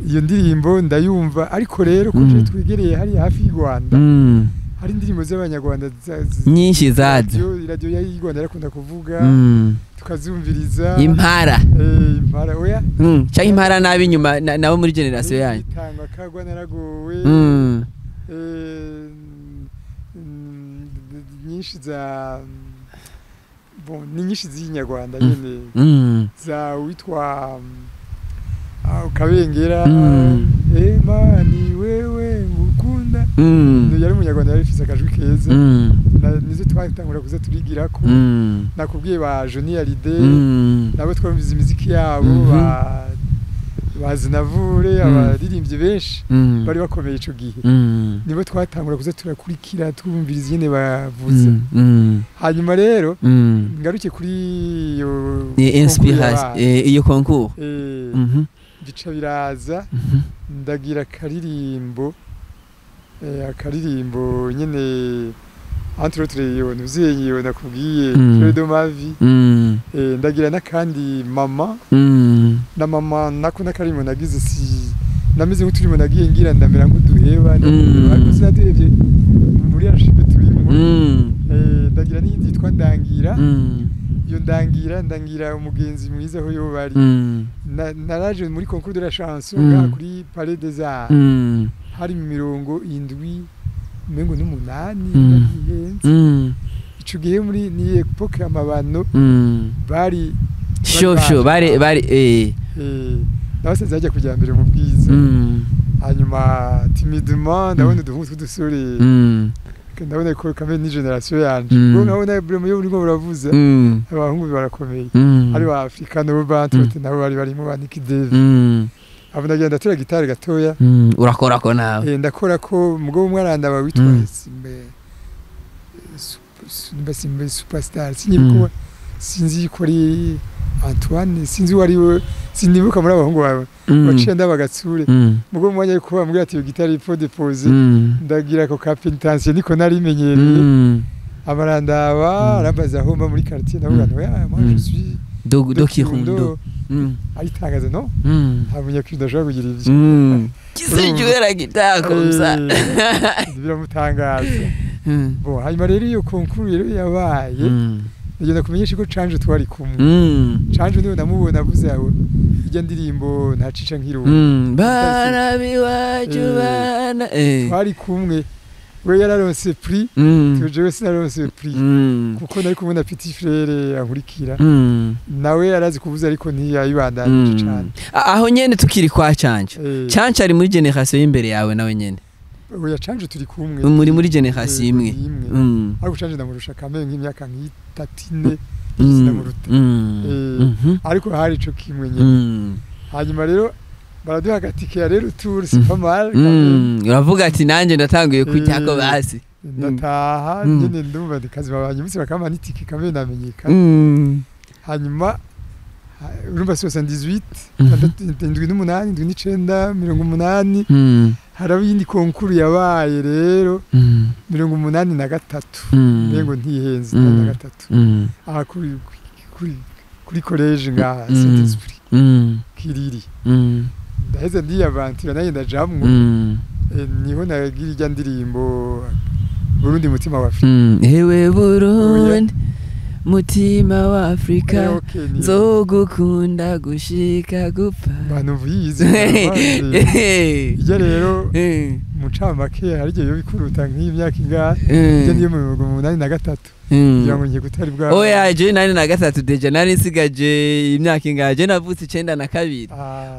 iyo ndirimbo ndayumva ariko rero ko je twegereye hari hafi y'u Rwanda. Hari indirimbo z'abanyarwanda nyinshi zazo. Radio ya y'u Rwanda yakunda kuvuga tukazumviriza impara. Impara oya. Cha impara nabi nyuma nabo muri generation yanyu. Tanga kagwa naragowe. nyinshi za ni nyinshi z'inyarwanda nyene za witwa Kabengera ni wewe ngukunda yari umunyarwanda yari ifise akajwi keza nizo twatangura kuza turigirako nakubwiye ba Johnny Hallyday nabo twumviza imiziki yabo bazinavure abaririmbyi benshi bari bakomeye ico gihe nibo twatangura kuza turakurikira twumviriza nyene bavuza hanyuma rero ngaruke kuri iyo inspiration iyo concours bica biraza ndagira akaririmbo nyene entre autres yo nuzeyo nakubwiye Fredo Mavi ndagira nakandi mama na mama nako nakarimo nagize namize nk'uturimo nagiye ngira ndamera nk'uduheba ariko sinatevye muri archive turimo ndagira n'iyindi yitwa ndangira iyo ndangira umugenzi mwiza aho yo bari naraje muri concours de la chanson kuri Palais des Arts hari 70 mengo n'umunani ndagihenze ico gihe muri ni epoque amabano bari shosho bari nabase zajya kujya mbere mu bwiza hanyuma timidement ndabona uduhungu tw'udusore ndabona ko kamwe ni generation yanje ngo nabona bremo yo urimo buravuza abahungu barakomeye ari ba Africano bantu nabo bari mu Nick Dave abona genda tura gitari gatoya urakora ko nawe ndakora ko mugo umwaranda ba witwa Simbe superstar sinyibuka sinzi ko ari Antoine sinzi wariwe sinibuka muri abahungu bawe baciye ndabagatsure mugo mwanya yuko bambwira ati gitari faut déposer ndagira ko capitance niko narimenyereye abarandaba rambaza aho muri quartier navuga no ya moi je suis Dokirundo ayitangaza no habunya kwidashaka kugira ivyo kisejuera gitako msa biramutangaza bo hanyuma rero iyo concours rero yabaye ngenda kumenyesha ko Canje twari kumwe Canje niwe namubona avuze yawe ijya ndirimbo ntacica nkiro barabiwacu bana twari kumwe we yararonse prix tujewe sinaronse prix kuko nari kumwe na petit frère ankurikira nawe yarazi kuvuza ariko ntiyayibandanye cyane aho nyene tukiri kwa Canje Canje ari muri generation y'imbere yawe nawe nyene oya Canje turi kumwe muri generation imwe ariko Canje ndamurusha kamwe nk'imyaka nk'itatu sinamuruta ariko hari ico kimwe nyene hanyuma rero baraduha agatike ya rero tour c'est pas mal uravuga ati nanje ndatanguye kujyako basi ndataha nyene ndumva ndikazi babanye bise bakama nitike kamwe namenyeka hanyuma urumva 78 78 79 haraho iyindi konkuru yabaye rero 83 mengo ntihenze na 3 aha kuri college nga Saint Esprit kiriri ndaheze ndiyavantura naye ndajamwe niho nagira ijya ndirimbo Burundi mutima wa Afrika ewe Burundi mutima wa Afrika nzogukunda gushika gupfa bantu vize ije rero mucamake harije yo bikuruta nk'imyaka ingahe je niyo mu 83 yango ngiye gutari bwa oya je 83 deja nari nsigaje imyaka ingaje navutse 92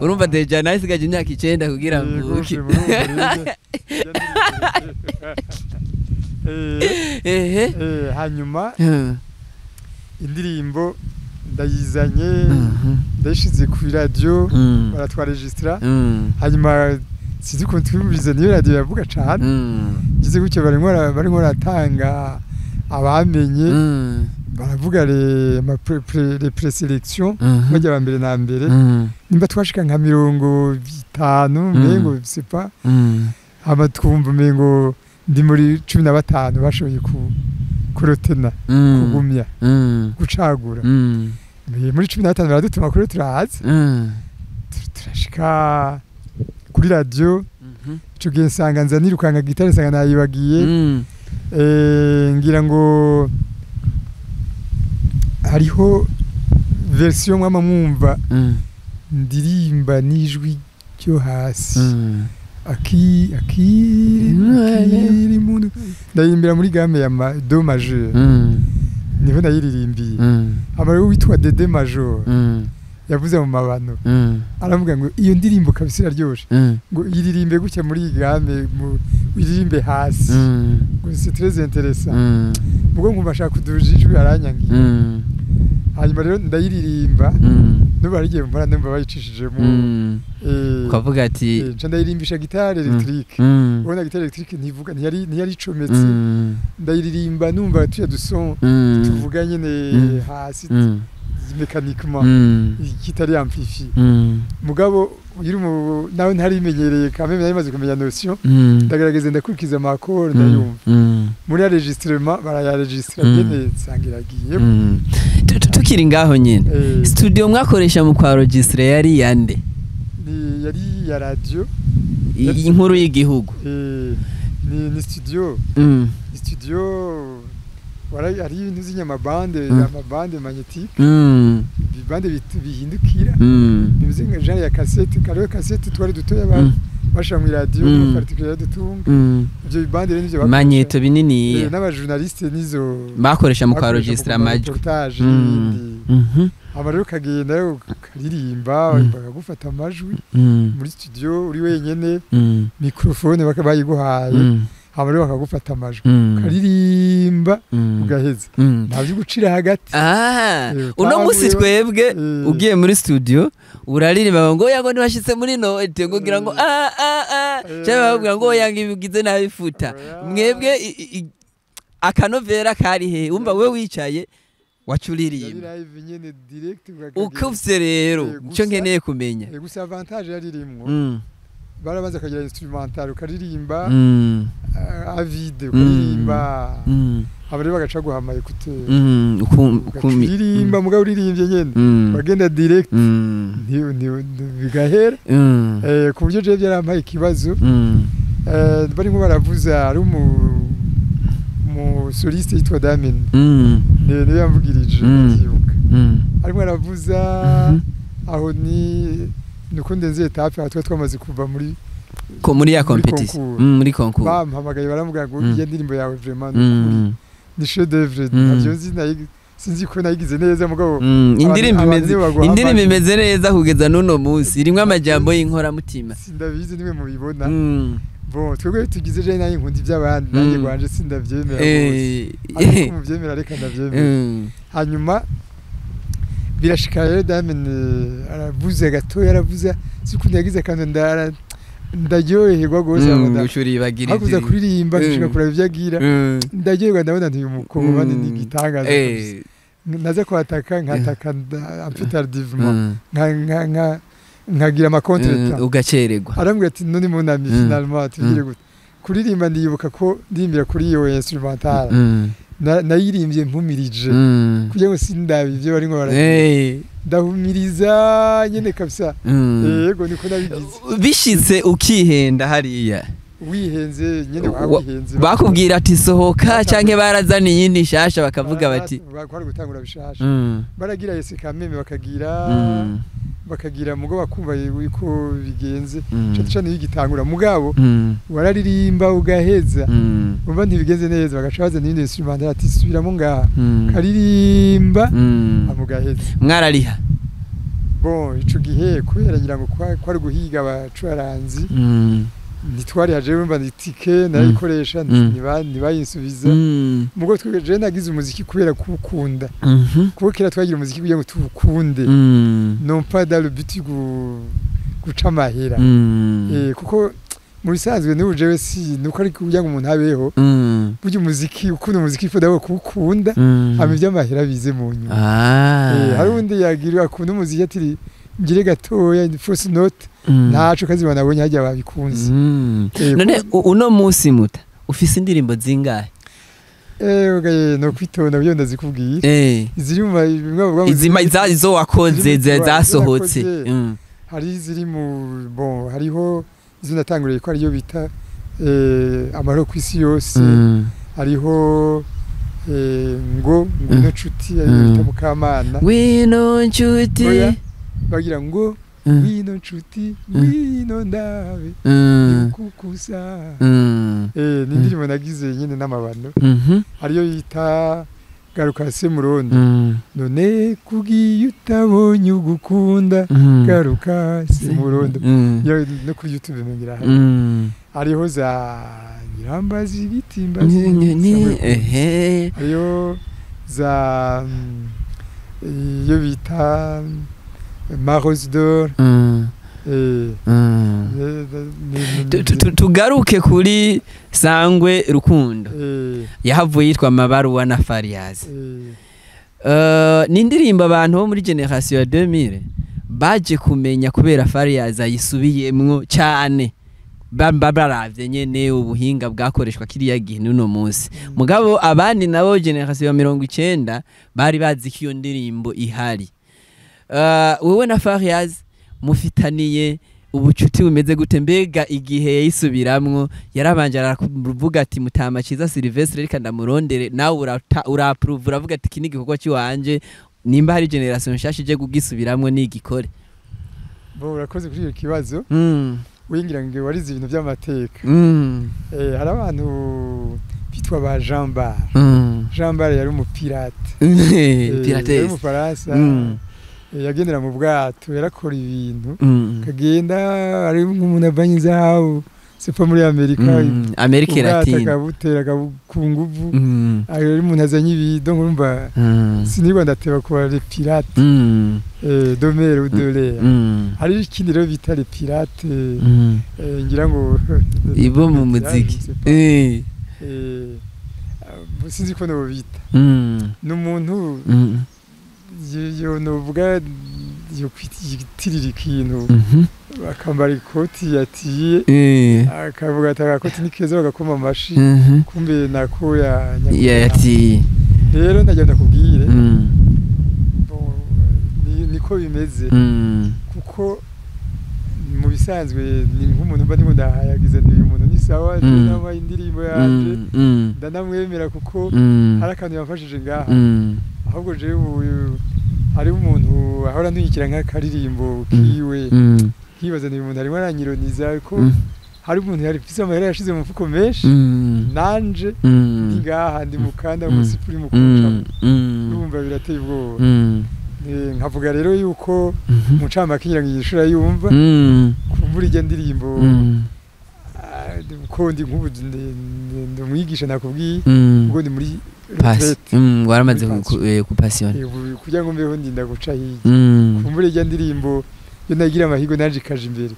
urumva deja nari nsigaje imyaka 9 kugira ngo hanyuma indirimbo ndayizanye ndashize ku radio baratwaregistra hanyuma sizi ko twumvize niyo radio yavuga cyane gize gutyo bari ratanga abamenye baravuga les présélections bajya bambere na mbere nimba twashika nka 50 mengo c'est pas abatwumva mengo ndi muri 15 bashoboye kurotena kugumya gucagura muri 15 baradutuma kuri turahazi turashika kuri radio ico gihe nsanga nza nirukanga gitari nsanga nayibagiye ngira ngo hariho version mwama mwumva ndirimba nijwi ryo hasi akiri muntu ndayirimbira muri game ya do majeur niho nayiririmbiye amara witwa Dede Major yavuze mu mabano aravuga ngo iyo ndirimbo kabisa iraryoshe ngo iririmbe gutya muri game iririmbe hasi ngo c'est très intéressant mugo nkumva shaka kudujijwe aranyangiye hanyuma rero ndayiririmba nuba arigiye mbara ndumva bayicishijemo ukavuga ati nca ndayirimbisha gitare electrique ubona gitare electrique ntivuga ntiyari icometse ndayiririmba numva tuya duson tuvuga nyene hasi mécaniquement kitari amplifié mugabo uri nawe ntarimenyereye quand même narimaze kumenya notion ndagaragaza ndakurikiza amakoro ndayumva muri enregistrement barayaregistra nyene sangiragiye tukiri ngaho nyene studio mwakoresha mu kwa registre yari yande yari ya radio inkuru y'igihugu ni studio wala ari ibintu z'inyamabande amabande magnétique bibande bihindukira bivuze nka genre ya cassette kare cassette twari dutoya basha mu radio no particulier dutunga ibyo bibande rero nivyo magneto binini n'abajournaliste nizo bakoresha mu kwa registre amajwi aba rero kagenda karirimba bakagufata amajwi muri studio uri wenyene microphone bakabayiguhaye aba rero bakagufata amajwi karirimba ugaheza ntabyo gucira hagati uno musi twebwe ugiye muri studio uraririmba ngo yango ntibashitse muri note ngo ngira ngo cyangwa bavuga ngo yanga ibigize nabifuta mwebwe akanovera kari he umva we wicaye wacuririmba ukufse rero cyo nkeneye kumenya gusa avantage yaririmwo barabanza kagira instrumental ukaririmba avide ukaririmba abari bagaca guhama écouter ukuririmba mugabo uririmbye nyene bagenda direct bigahera ku buryo je byarampaye ikibazo bari ngo baravuza ari mu soliste yitwa Damen ne yamvugirije ndibuka arimo aravuza aho nuko ndenze etape atwa twamaze kuva muri ya competition muri concours bampamagaye baramuga ngo iyo ndirimbo yawe vraiment ni chef d'œuvre navyo sinzi ko nayigize neza mugabo indirimbo imeze neza kugeza nuno munsi irimwe amajambo y'inkora mutima sindabizi nimwe mubibona bon twebwe tugize je nayo inkundi by'abandi nanjye gwanje sindavyemera ariko muvyemera reka ndavyemera hanyuma birashika rero Damen aravuze gato yaravuze sikundi yagize kandi ndaryoherwa gose ushuri bagirije hakuza kuririmba nshika kuraba ivyagira ndaryoherwa ndabona nti umukobwa bandi nigitangaza naza kwataka nkataka amfite tardivement nkagira ama contre ugacererwa arambwira ati none munami finalement tugire gute kuririmba ndibuka ko ndimbira kuri iyo instrumental nayirimbye mpumirije kugira ngo sindabi ivyo bari ngo ndahumiriza nyene kabisa yego niko nabigize bishitse ukihenda hariya wihenze nyene wawihenze bakubwira ati sohoka canke barazana iyindi shasha bakavuga bati kwari gutangura bishasha baragira yese kameme bakagira mugo bakumva yuko bigenze cyane y'igitangura mugabo wararirimba ugaheza umva ntibigenze neza bagacaza n'indi instrument ati subiramo ngaha karirimba amugaheza mwarariha bon ico gihe kubera ngira ngo kwari guhiga abacuranzi nitwari haje bumva itike nayikoresha nibayinsubiza mugo twege nagize umuziki kubera kukunda kuko kira twagira umuziki kugira ngo tukunde non pas dans le but guca amahera kuko muri sanzwe n'uje si nuko ari kugira ngo umuntu abeho burya umuziki ukunda umuziki foda wo kukunda hama iby'amahera bize mu nyuma hari undi yagira akunda umuziki atiri ngire gatoya first note ntaco kazibona abonye hajya babikunze none uno musi muta ufise indirimbo zingahe no kwitonda byo ndazikubwiye ziri mu izima izo wakoze zasohotse hari ziri mu bon hariho izo natanguriye ko ariyo bita amahoro kw'isi yose hariho ngo no nshuti bita Mukamana wino nshuti bagira ngo wino nshuti wino ndabe kukusa ni indirimbo nagize nyine n'amabano ariyo yita garuka se murondo none kugiye utabonye ugukunda garuka se murondo no kuri YouTube mengira ariho za nyirambazi bitimbazi ariyo za iyo bita Maros d'or tugaruke kuri Sangwe Rukundo yahavuye yitwa Amabaruwa na Fariaz ni indirimbo abantu bo muri generation ya 2000 baje kumenya kubera Fariaz ayisubiyemwo cyane baravye nyene ubuhinga bwakoreshwa kiriya gihe n'uno munsi mugabo abandi nabo generation ya 90 bari bazi ko iyo ndirimbo ihari wewe na Fariaz mufitaniye ubucuti bumeze gute mbega igihe yayisubiramwo yarabanje aravuga ati Mutama Ciza Sylvestre reka ndamurondere nawe uraapprove uravuga ati iki ni igikorwa cy'iwanje nimba hari generation nshashije kugisubiramwo n'igikore bo urakoze kuri iyo kibazo wingira ngo warize ibintu by'amateka hari abantu bitwa ba Jean Bar Jean Bar yari umupirate yari umufaransa yagendera mu bwato yarakora ibintu kagenda ari nk'umuntu avanye zahabu sepa muri Amerika Latine akabutera kunguvu ari umuntu azanye ibido ngurumva sinirwa ndateba kuba les pirates domer ou de l'air hari ikindi rero bita les pirates ngira ngo ibo mu muziki sinzi ko no bita n'umuntu yo novuga yo kwitirira ikintu akambara ikoti yatiye akavuga ati akoti ni keza bagakoma amashi kumbe nako yatiye rero najya ndakubwire niko bimeze kuko mu bisanzwe ni nk'umuntu mba ndimo ndahayagize uyu muntu ni sawa n'ama indirimbo yaje ndanamwemera kuko hari akantu yamfashije ngaha ahubwo je hari umuntu ahora ntuyikira nk'akaririmbo kiwe kibaza ni umuntu arimo aranyironiza ko hari umuntu yari fise amahera yashize mu mufuko menshi nanje ngaha ndi mukanda musipuri mukuca numva birateye ubwoba nkavuga rero yuko mucamba kingira ngishura yumva kumvura ijya ndirimbo ko ndi nk'ubu ndumwigisha nakubwiye ubwo ndi muri waramaze ku passion kugira ngo mbeho ndinda guca hirya kumvura ijya ndirimbo yo nagira amahigo naje kaje imbere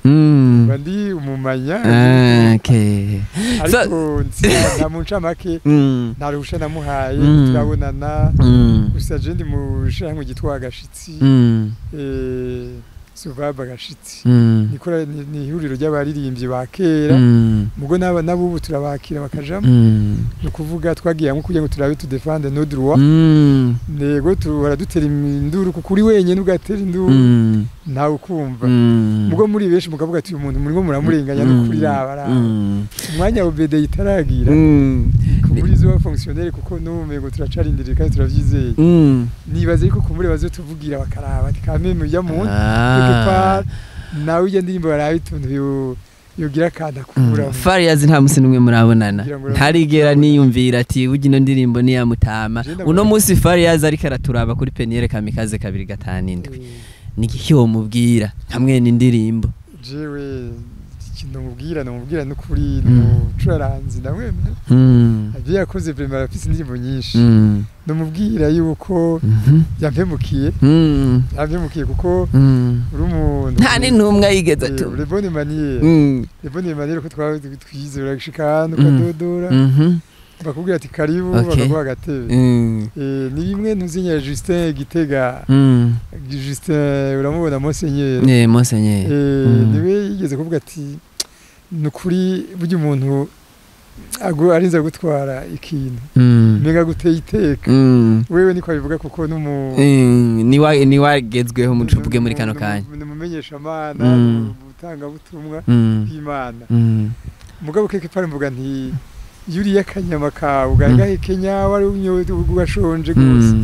bandi umumanya ariko nta muncamake narusha namuhaye turabonana gusa je ndi mu shango gitwa Gashitsi Suvaba Gashitsi nikora ni ihuriro ry'abaririmbyi ba kera mugo nabubu turabakira bakajamo no kuvuga twagiye nko kugira ngo turabe tu défendre nos droits nego tuhora dutera induru kukuri wenye n'ugatera induru ntawe kumva mugo muri benshi mukavuga ati umuntu murimo muramurenganya no kuri rabara umwanya obede itaragira muri zo fonctionnaire kuko n'umego turacarindira kandi turavyizeye nibaze ko kumure bazotuvugira bakaraba ati kameme ya muntu par nawe ujya ndirimbo baraye tuntu yogira kada kubura Fariaz nta musi numwe murabonana ntarigera niyumvira ati ugino ndirimbo ni ya Mutama uno musi Fariaz ariko araturaba kuri Peniere Kamikaze 257 niki wo mubwira hamwe n'indirimbo jewe ikintu mubwira no kuri no curaranzi ndamwemera agiye yakoze vraiment arafise indirimbo nyinshi no mubwira yuko yampemukiye kuko uri umuntu nta n'intumwa yigeza tu le bonne manière ko twize urashika no kadodora bakubwira ati karibu bakaguha agatebe ni bimwe ntuzinya Justin Gitega Justin uramubona Monseigneur niwe yigeze kuvuga ati nukuri burya umuntu arinza gutwara ikintu menga guteye iteka wewe niko bivuga kuko ni wagezweho mu tuvuge muri kano kanya numumenyesha amana utanga butumwa bw'Imana mugabo keke pare mvuga nti yuri yakanyama ka ugangahe Kenya wari unywe ugashonje gose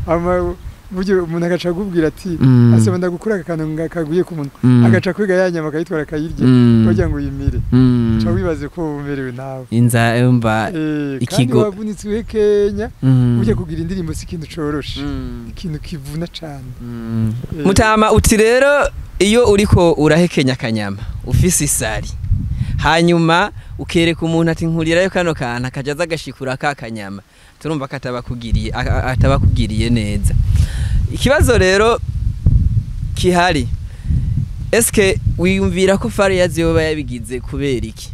ama buryo umuntu agaca akubwira ati asaba ndagukura akantu kaguye ku munwa agaca kwiga yanyama akayitwara akayirya kugira ngo yimire ca wibaze ko umerewe nawe inza mba ikigo kandi wavunitse Kenya burya kugira indirimbo si ikintu coroshe ikintu kivuna cane Mutama uti rero iyo uriko urahekenya akanyama ufise isari hanyuma ukereka umuntu ati nkurirayo kano kana akajaza agashikura ka kanyama turumva atabakugiriye neza. Ikibazo rero kihari, eske wiyumvira ko Fariyazi yoba yabigize kubera iki?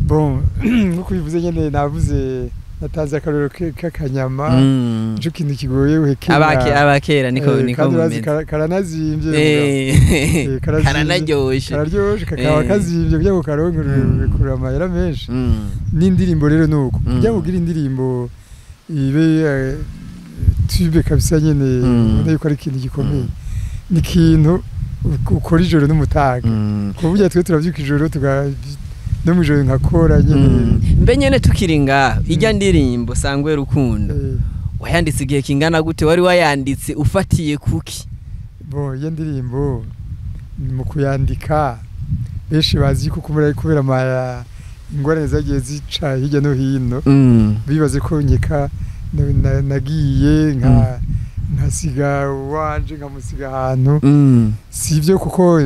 Bon, nkuko bivuze nyene navuze natanze akarero k'akanyama cyo kintu kigoye uhekera abakera niko bimeze karanazimvye karanaryoshe kakaba kazimvye kugira ngo karonkere kurama yara menshi n'indirimbo rero nuko kugira ngo ugira indirimbo ibe tube kabisa nyene yuko ari ikintu gikomeye ni ikintu ukora ijoro n'umutaga kuburya twe turavyuka ijoro no mujoro nkakora nyene mbe nyene tukiringa ijya ndirimbo sangwe rukundo wayanditse igihe kingana gute wari wayanditse ufatiye kuki? Bo iyo ndirimbo mu kuyandika benshi bazi ko kubera maya ingorane zagiye zica hirya no hino bibaze ko nyeka nagiye nkasiga wanje nkamusiga ahantu sivyo kuko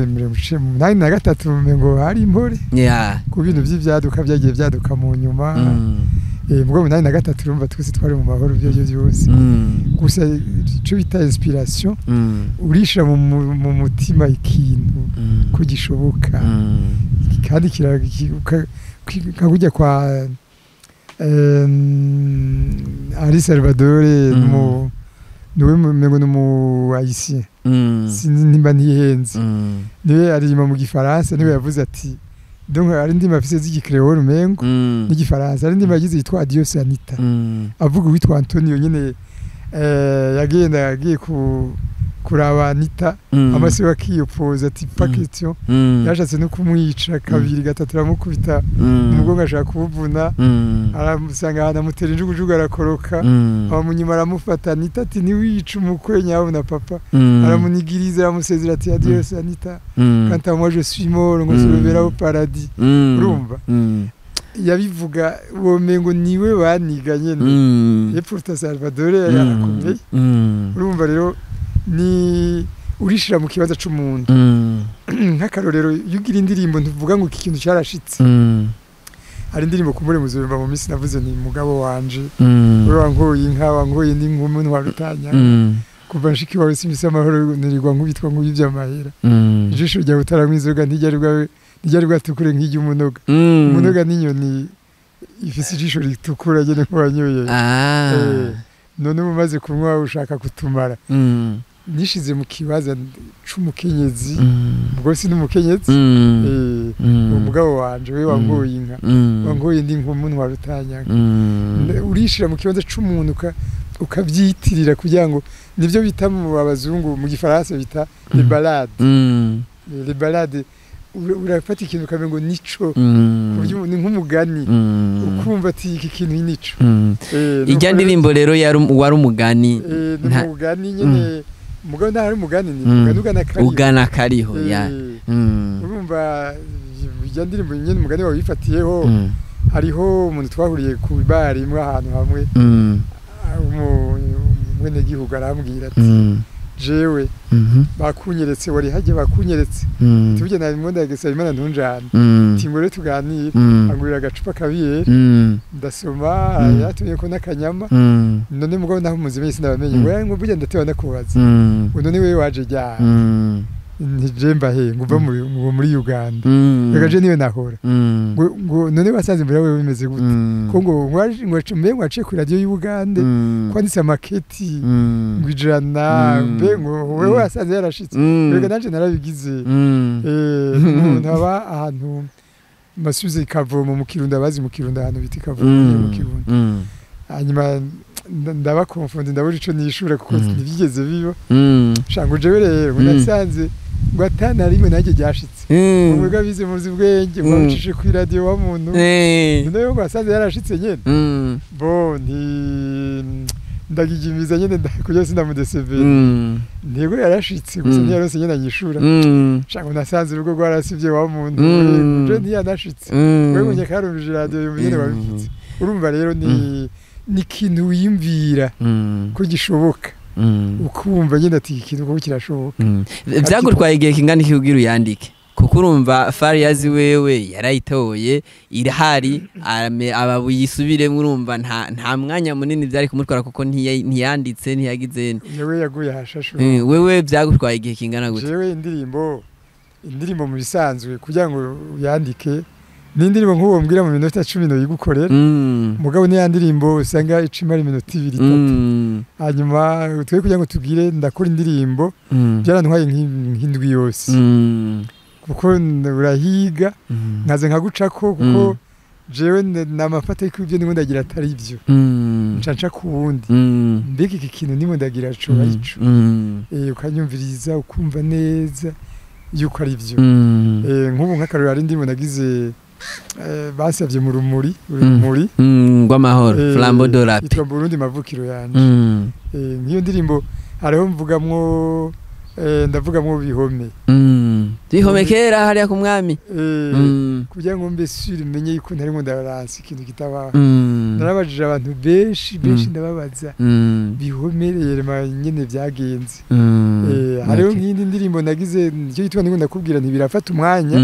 nani na gatatu ngo hari impore ku bintu by'ivyaduka byagiye byaduka mu nyuma mbwo nani na gatatu urumva twese twari mu mahoro byo byose gusa cyo bita inspiration urishira mu mutima ikintu ko gishoboka kandi kakujya kwa Ari Salvador niwe mengo numu Haitien sinzi nimba ntihenze niwe arima mu gifaransa niwe yavuze ati donc ari ndima afise z'igikreole mengo n'igifaransa ari ndima yagize yitwa Adios Anita avuga witwa Antonio nyene yagiye kuraba Anita amase wakiyopoza ati paquetion yashatse no kumwica kabiri gatatu ramukubita umugongo ashaka kubuvuna aramusanga hana mutera injugujugu arakoroka abamunyuma aramufata Anita ati niwica umukwe nyawe na papa aramunigiriza aramusezera ati Adios Anita quand moi je suis mort ngo se verra au paradis urumva yabivuga uwo mengo niwe baniganye ne Porta Salvador yarakomeye urumva rero ni urishira mu kibazo c'umuntu nk'akarorero yugira indirimbo ntuvuga ngo iki kintu cyarashitse ari indirimbo kumure muzumva mu misi navuze ni mugabo wanje uri wangoye inka wangoye ndi nk'umuntu warutanya kuva nshiki wawe simisa amahoro nirirwa nkubitwa nk'ubivyamahera ijisho rya utaramwizoga ntiryari bwatukure nk'iry'umunoga umunoga n'inyoni ifise ijisho ritukura nyene nk'uwanyoye none mumaze kunywa ushaka kutumara nishize mu kibaza c'umukenyezi ubwo si n'umukenyezi umugabo wanje we wangoye inka wangoye ndi nk'umuntu warutanya urishira mu kibaza c'umuntu ukavyitirira kugira ngo nivyo bita mu abazungu mu gifaransa bita les balades urafata ikintu kamengo nico ni nk'umugani ukumva ati iki kintu nico ijya ndirimbo rero wari umugani umugani nyene mugabo nta hari umugani ni ugana kariho ya urumva ijya ndirimbo nyene umugani wawe wifatiyeho hariho umuntu twahuriye ku bari imwe ahantu hamwe mwene gihugu arambwira ati jewe bakunyeretse wari haje bakunyeretse tubije na imonda yagesa Imana ntunjana tingore tuganire angurira agacupa kabiyeri ndasoma yatumye ko nakanyama none mugabo naho muzime sinabamenye ngo buje ndatewa nakubaza none wewe waje jya njemba he nguva muri Uganda yagaje niwe nahora ngo none basanze mbere wewe bimeze gute ko ngo ngwace ku radio y'Uganda kwanditse maketi ngwijana mbe ngo wewe wasanze yarashitse rega nanje narabigize ntaba ahantu masubize ikavomo mu Kirundo abazi mu Kirundo ahantu biti ikavomo mu Kirundo hanyuma ndabakonfonde ndaburi ico nishura kuko nibigeze biba shango jewe rero nasanze gwatana rimwe naje ryashitse umwe bize muzi bwenge mwacishe ku radio wa muntu none yo gwasanze yarashitse nyene bo ndagigimiza nyene kugira sindamudesevera ntego yarashitse gusa ntiyarose nyene anyishura shaka nasanze urugo rwarasivye wa muntu je ntiyanashitse wewe unye karumije radio yumvire babifite urumva rero ni kintu wiyumvira ko gishoboka ukumva nyine ati ikintu ko kirashoboka vyagutwaye igihe kingana iki kugira uyandike kuko urumva Fariyazi wewe yarayitoye irahari ababuyisubiremo urumva nta mwanya munini byari kumutwara kuko ntiyanditse ntiyagize yewe yaguye hashashu wewe vyagutwaye igihe kingana gute jewe indirimbo mu bisanzwe kugira ngo uyandike n'indirimbo nk'uwo mbwira mu minota 10 no yigukorera mugabo ni yandirimbo usanga icimara iminota 2-3 hanyuma twe kugira ngo tugire ndakora indirimbo byarantwaye nk'indwi yose kuko urahiga nkaze nkagucako kuko jewe namafata y'iko ibyo ndimo ndagira atari ibyo ncanca ku wundi mbega iki kintu ndimo ndagira co ico ukanyumviriza ukumva neza yuko ari byo nk'ubu nk'akarero ari ndimo nagize basavye mu rumuri ngw'amahoro Flambeau de la Paix itwa Burundi mavukiro yanje niyo ndirimbo hariho mvugamwo ndavugamwo bihome bihome kera hariya ku mwami kugira ngo mbe sure menye yuko ntarimo ndaransi ikintu kitabaho narabajije abantu benshi ndababaza bihomereye nyene byagenze hariho nk'indi ndirimbo nagize nicyo yitwa ngo ndakubwira nti birafata umwanya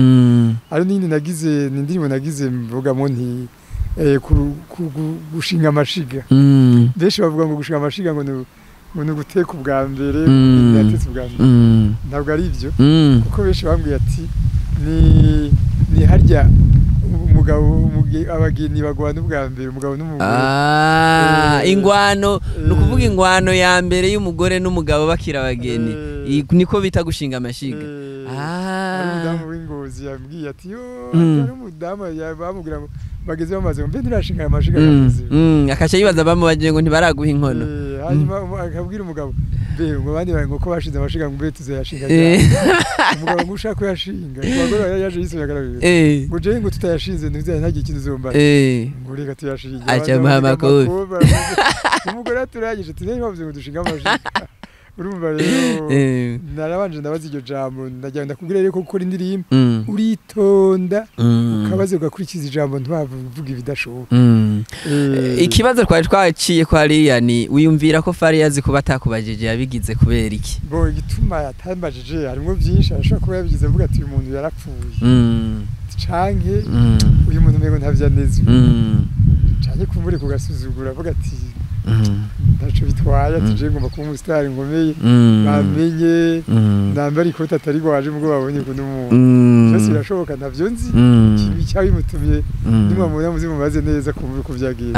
hariho n'indi nagize n'indirimbo nagize mvugamwo nti gushinga amashiga benshi bavuga ngo gushinga amashiga ngo guteka ubwa mbere yatetse ubwa mbere ntabwo ari ibyo kuko benshi bambwiye ati ni harya umugabo abageni bagwana ubwa mbere umugabo n'umugore ingwano no kuvuga ingwano ya mbere y'umugore n'umugabo bakira abageni niko bita gushinga amashiga umudamu w'ingozi yambwiye ati yo ari umudamu bamubwira ngo bageze bamaze mbe ndirashinga amashiga yakoze akaca yibaza bamubagiye ngo ntibaraguha inkono hanyuma akabwira umugabo mbe ngo bandi ngo ko bashinze amashiga ngo mbe tuzayashinga umugabo ngo ushaka ko yashinga abagore yaje yisubiye agarabira ngo je ngo tutayashinze ntuzaye ntagiye ikintu zomba ngo reka tuyashinga acha mama ko umugore aturagije tuzeye bavuze ngo dushinga amashiga urumva rero narabanje ndabaza iryo jambo ndagira ndakubwira rero ko gukora indirimbo uritonda ukabaze ugakurikiza ijambo ntiwavuga ibidashoboka ikibazo twari twaciye ko hariya ni wiyumvira ko Fariyazi kuba atakubajije yabigize kubera iki bo igituma yatambajije harimo byinshi arashobora kuba yabigize avuga ati uyu muntu yarapfuye canke uyu muntu mbego ntavyanezwe canke kumuri kugasuzugura avuga ati ndaco bitwaye ati je ngomba kuba umustar ngomeye bamenye ndambara ikoti atari gwaje mubwo babonye ko n'umuntu cyose birashoboka ntavyo nzi kibi cyabimutumye nimwe muzi mubaze neza kumva ko vyagiye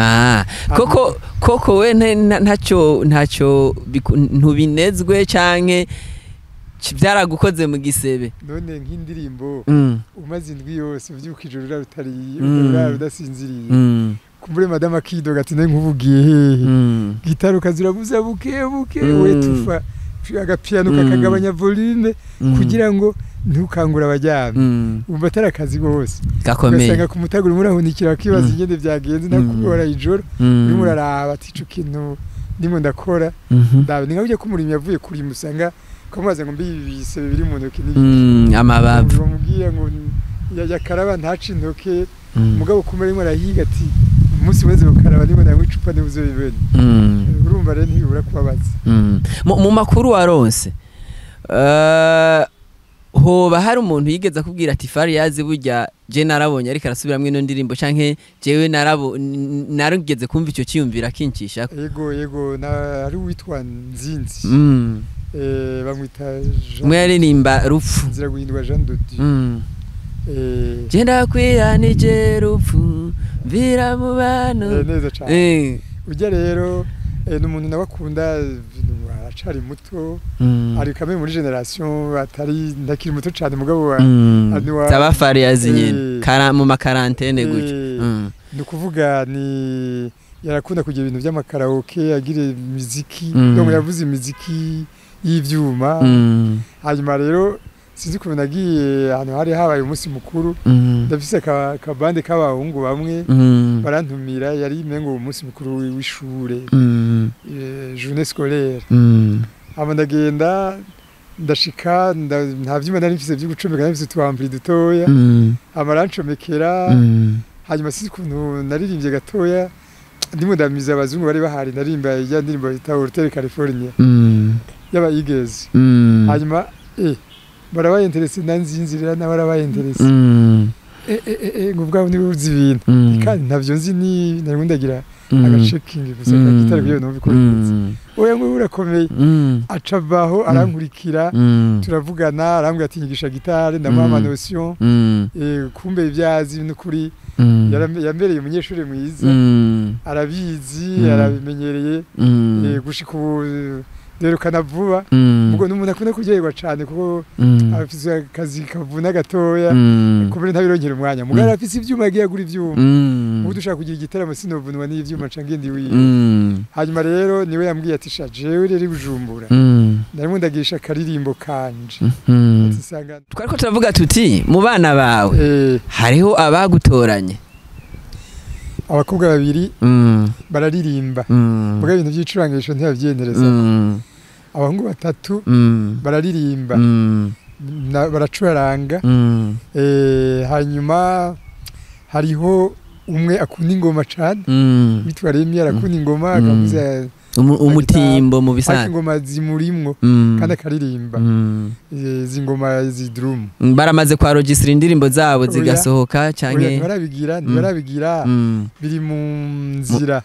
koko we ntacyo ntubinezwe canke byaragukoze mu gisebe none nk'indirimbo umaze indwi yose uvyukije urutari udasinziriye kumbure madama kidoga ati nkuvugiye hehe gitaro kazirabuza buke we tufa agapiano kakagabanya volume kugira ngo ntukangura abajyame umva tarakazi gose gakomeye ugasanga ku mutagura murahunikira kibaza ingende byagenze nakubora ijoro uri muraraba ati ico kintu ndimo ndakora ndabe ningaje ko umurimo yavuye kuri musanga komaze ngo mbibise biri mu ntoki n'ibindi amabavu bamubwiye ngo yakaraba ntaci intoke mugabo kumara rimwe arahiga ati umunsi weze gukaraba niba nawe icupa nibuze bibene urumva rero ntibura kubabaza mu makuru waronse hoba hari umuntu yigeze akubwira ati Fariyazi burya je narabonye ariko arasubiramwe ino ndirimbo canke jewe narigeze kumva ico ciyumvira kincisha yego ari witwa Nzinzi bamwita mwe yaririmba rupfu nzira guhindwa Jean de Dieu Jenda kwiyanije rupfu mvira mu bantu neza cyane ujya rero n'umuntu nabakunda acari muto ari kamwe muri generation atari ndakiri muto cyane mugabo taba Fariyazi nyine mu makarantene gutyo nukuvuga ni yarakunda kugira ibintu by'amakaraoke agire muziki donc yavuze imiziki y'ivyuma hanyuma rero sinzi ko nagiye hano hari habaye umunsi mukuru ndafise kabande k'abahungu bamwe barantumira yari mengo umunsi mukuru w'ishure journée scolaire aba ndagenda ndashika nta vyuma nari mfise byo gucomeka nari mfise twampli dutoya amarancomekera hanyuma sisi kuntu naririmbye gatoya ndimo ndamiza abazungu bari bahari narimba ya ndirimbo ita Hotel California yaba Eagles hanyuma barabaye interesse nanzinzirira na barabaye interesse ngubwa ni uzi ibintu kandi ntavyo nzi ni nari ndagira agachecking gusa gitari byo no bikora oya ngo urakomeye acabaho arankurikira turavugana arambwira ati nyigisha gitari ndamama notion kumbe ibyazi n'ukuri yambereye umunyeshuri mwiza arabizi arabimenyereye gushika rero kanavuba mugo n'umuntu akunda kuryoherwa cyane kuko afise akazi kavuna gatoya kubera ntabironkera umwanya mugara afise ivyuma agiye agura ivyuma ubu dushaka kugira igitaramo sinovunwa n'ivyuma cangendi wiwe hanyuma rero niwe yambwiye ati sha jewe rero Bujumbura narimo ndagisha karirimbo kanje twariko turavuga tuti mu bana bawe hariho abagutoranye abakobwa babiri bararirimba muga ibintu by'icurangisho ntibavyendereza abahungu batatu bararirimba baracuranga hanyuma hariho umwe akunda ingoma cyane bitwa Remi arakunda ingoma akavuza umutimbo mu bisanzwe ingoma zimurimwo kandi akaririmba izi ngoma drum baramaze kwa registre indirimbo zabo zigasohoka canke barabigira biri mu nzira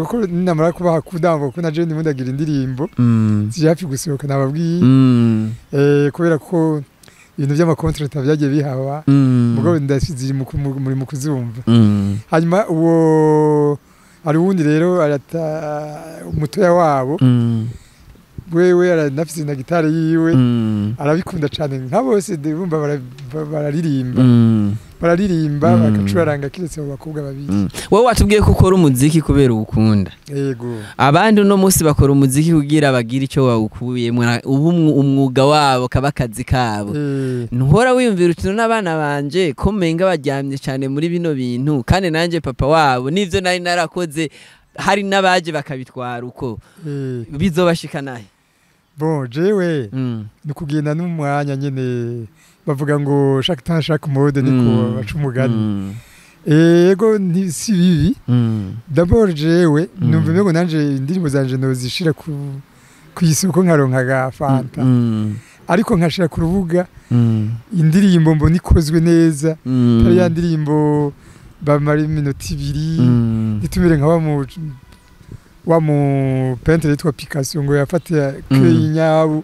kuko namara kubaha kudango ko naje ndimo ndagira indirimbo zihafi gusohoka nababwiye kubera ko ibintu by'amakontrata byagiye bihawa mugabo ndasiziri muri mu kuzumva hanyuma uwo ari wundi rero umutoya wabo wewe aranafise na gitari yiwe arabikunda cyane nka bose ndumva bararirimba bakacuraranga kiretse abo bakobwa babiri wowe watubwiye ko ukora umuziki kubera ukunda yego abandi uno munsi bakora umuziki kugira bagira icyo bawukuyemo ubu umwuga wabo kabakazi kabo ntuhora wiyumvira uti n'abana banje ko menga baryamye cyane muri bino bintu kandi nanje papa wabo nivyo nari narakoze hari nabaje bakabitwara uko bizobashikanahe bon jewe nikugenda n'umwanya nyene bavuga ngo chaque mode niko baca umugani ego si bibi d'abord jewe numva mbego nanje indirimbo zanje nozishira ku isoko nkaronka fanta ariko nkashira ku rubuga indirimbo mbona ikozwe neza ari ya ndirimbo bamara iminota 2 nitumire nka wa mu peintre yitwa Picasso ngo yafate k'inyabu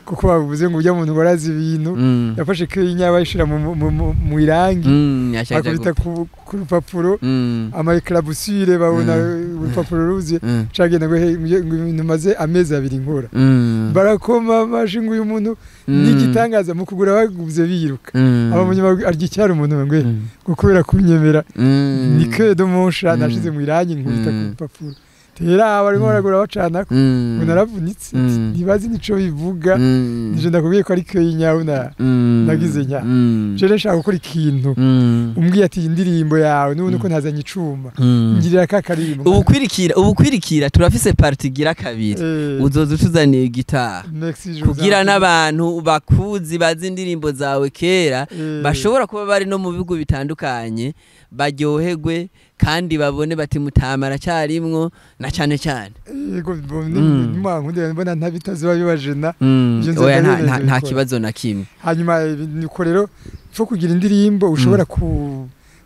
kuko bavuze ngo ujya muntu barazi ibintu yafashe k'inyabu ayishira mu irangi akubita ku rupapuro ama éclaboussure babona urupapuro ruzi cagenda ngo ibintu maze amezi 2 nkora barakoma mashinga uyu muntu n'igitangaza mu kugura baguze biruka abamenye aryicyara umuntu ngo kubera kunyemera ni que de mon chat nashize mu irangi nkubita ku rupapuro tera bari baragura bacana ko naravunitse ntibazi nico bivuga nije ndakubwiye ko ari ko y'inyawu nagize nya je nshaka gukora ikintu umbwiye ati indirimbo yawe none uko ntazanye icuma ngirira kakaririmbo ubukwirikira turafise party gira kabiri uzoza utuzaniye gitara kugira n'abantu bakuzi bazi indirimbo zawe kera bashobora kuba bari no mu bihugu bitandukanye baryoherwe kandi babone bati mutamara cyarimwo na cyane cyane yego nkunde mbona ntabitaziba bibajena oya nta kibazo na kimwe hanyuma niko rero fo kugira indirimbo ushobora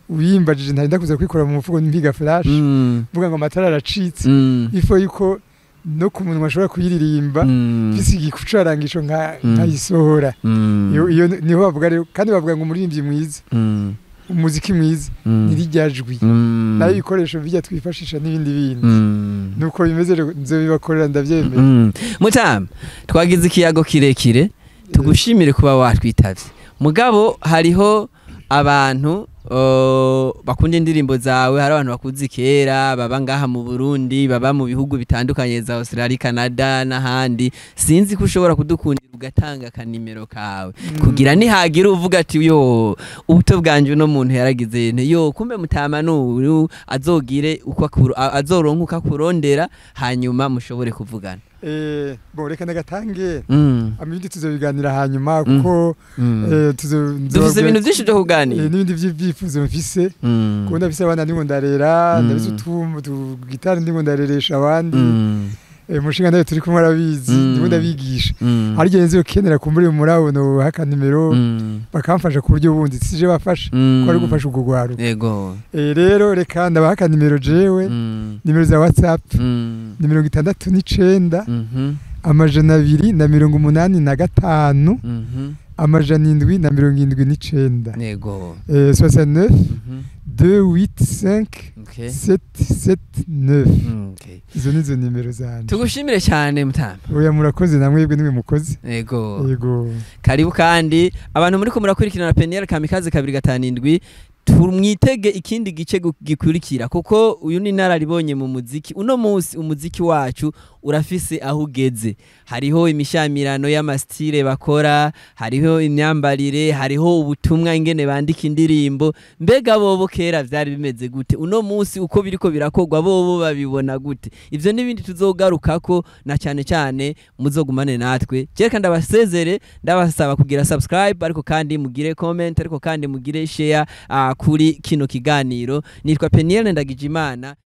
uyimbajije ntarinda kuza kwikora mu mufuko mbiga flash mvuga ngo amatara aracitse ifo yuko no ku muntu ashobora kuyiririmba bisigi kucarangisho nkayisohora iyo niho bavuga rero kandi bavuga ngo umuririmbyi mwiza umuziki mwiza nirijyajwi nayo ibikoresho bijya twifashisha n'ibindi bindi nuko bimeze nzo bibakorera ndavyemeye Mutama twagize ikiyago kirekire tugushimire kuba watwitavye mugabo hariho abantu bakunda indirimbo zawe, hari abantu bakuzi kera baba ngaha mu Burundi, baba mu bihugu bitandukanye za Australia, Canada n'ahandi, sinzi ko ushobora kudukundira ugatanga akanimero kawe kugira nihagira uvuga ati yo ubuto bwanje uno muntu yaragize yo kumbe Mutama n'uyu azogire uko azoronka uko akurondera hanyuma mushobore kuvugana. Bo reka ndagatange amibindi tuzobiganira hanyuma kuko dufise ibintu byinshi byo kuganira n'ibindi by'ibyifuzo mfise kuko ndafise abana ndimo ndarera, ndafise gitari ndimo ndareresha abandi, mushinga nayo turi kumwe arabizi ndimo ndabigisha, hari igihe nzi ukenera kumbura murabona haka nimero bakamfasha ku buryo bundi sije bafasha ko ari gufasha ubwo gwaro. Yego rero reka ndabaka nimero jewe, nimero za WhatsApp ni 69 amajana 285 amajana 779. Yego 69 285 779. Izo nizo nimero zanje. Tugushimire cyane Mutama. Oya murakoze namwebwe nimwe mukozi. Yego karibu kandi abantu muri ko murakurikirana Peniel Kamikaze 257 tumwitege ikindi gice gikurikira kuko uyu ni nararibonye mu muziki. Uno munsi umuziki wacu urafise aho ugeze, hariho imishamirano y'amastile bakora, hariho imyambarire, hariho ubutumwa ingene bandika indirimbo. Mbega bobo kera vyari bimeze gute? Uno munsi uko biriko birakogwa bobo babibona gute? Ivyo nibindi tuzogarukako, na cyane cyane muzogumane natwe. Jereka ndabasezere ndabasaba kugira subscribe, ariko kandi mugire comment, ariko kandi mugire share kuri kino kiganiro. Nitwa Peniel Ndagijimana.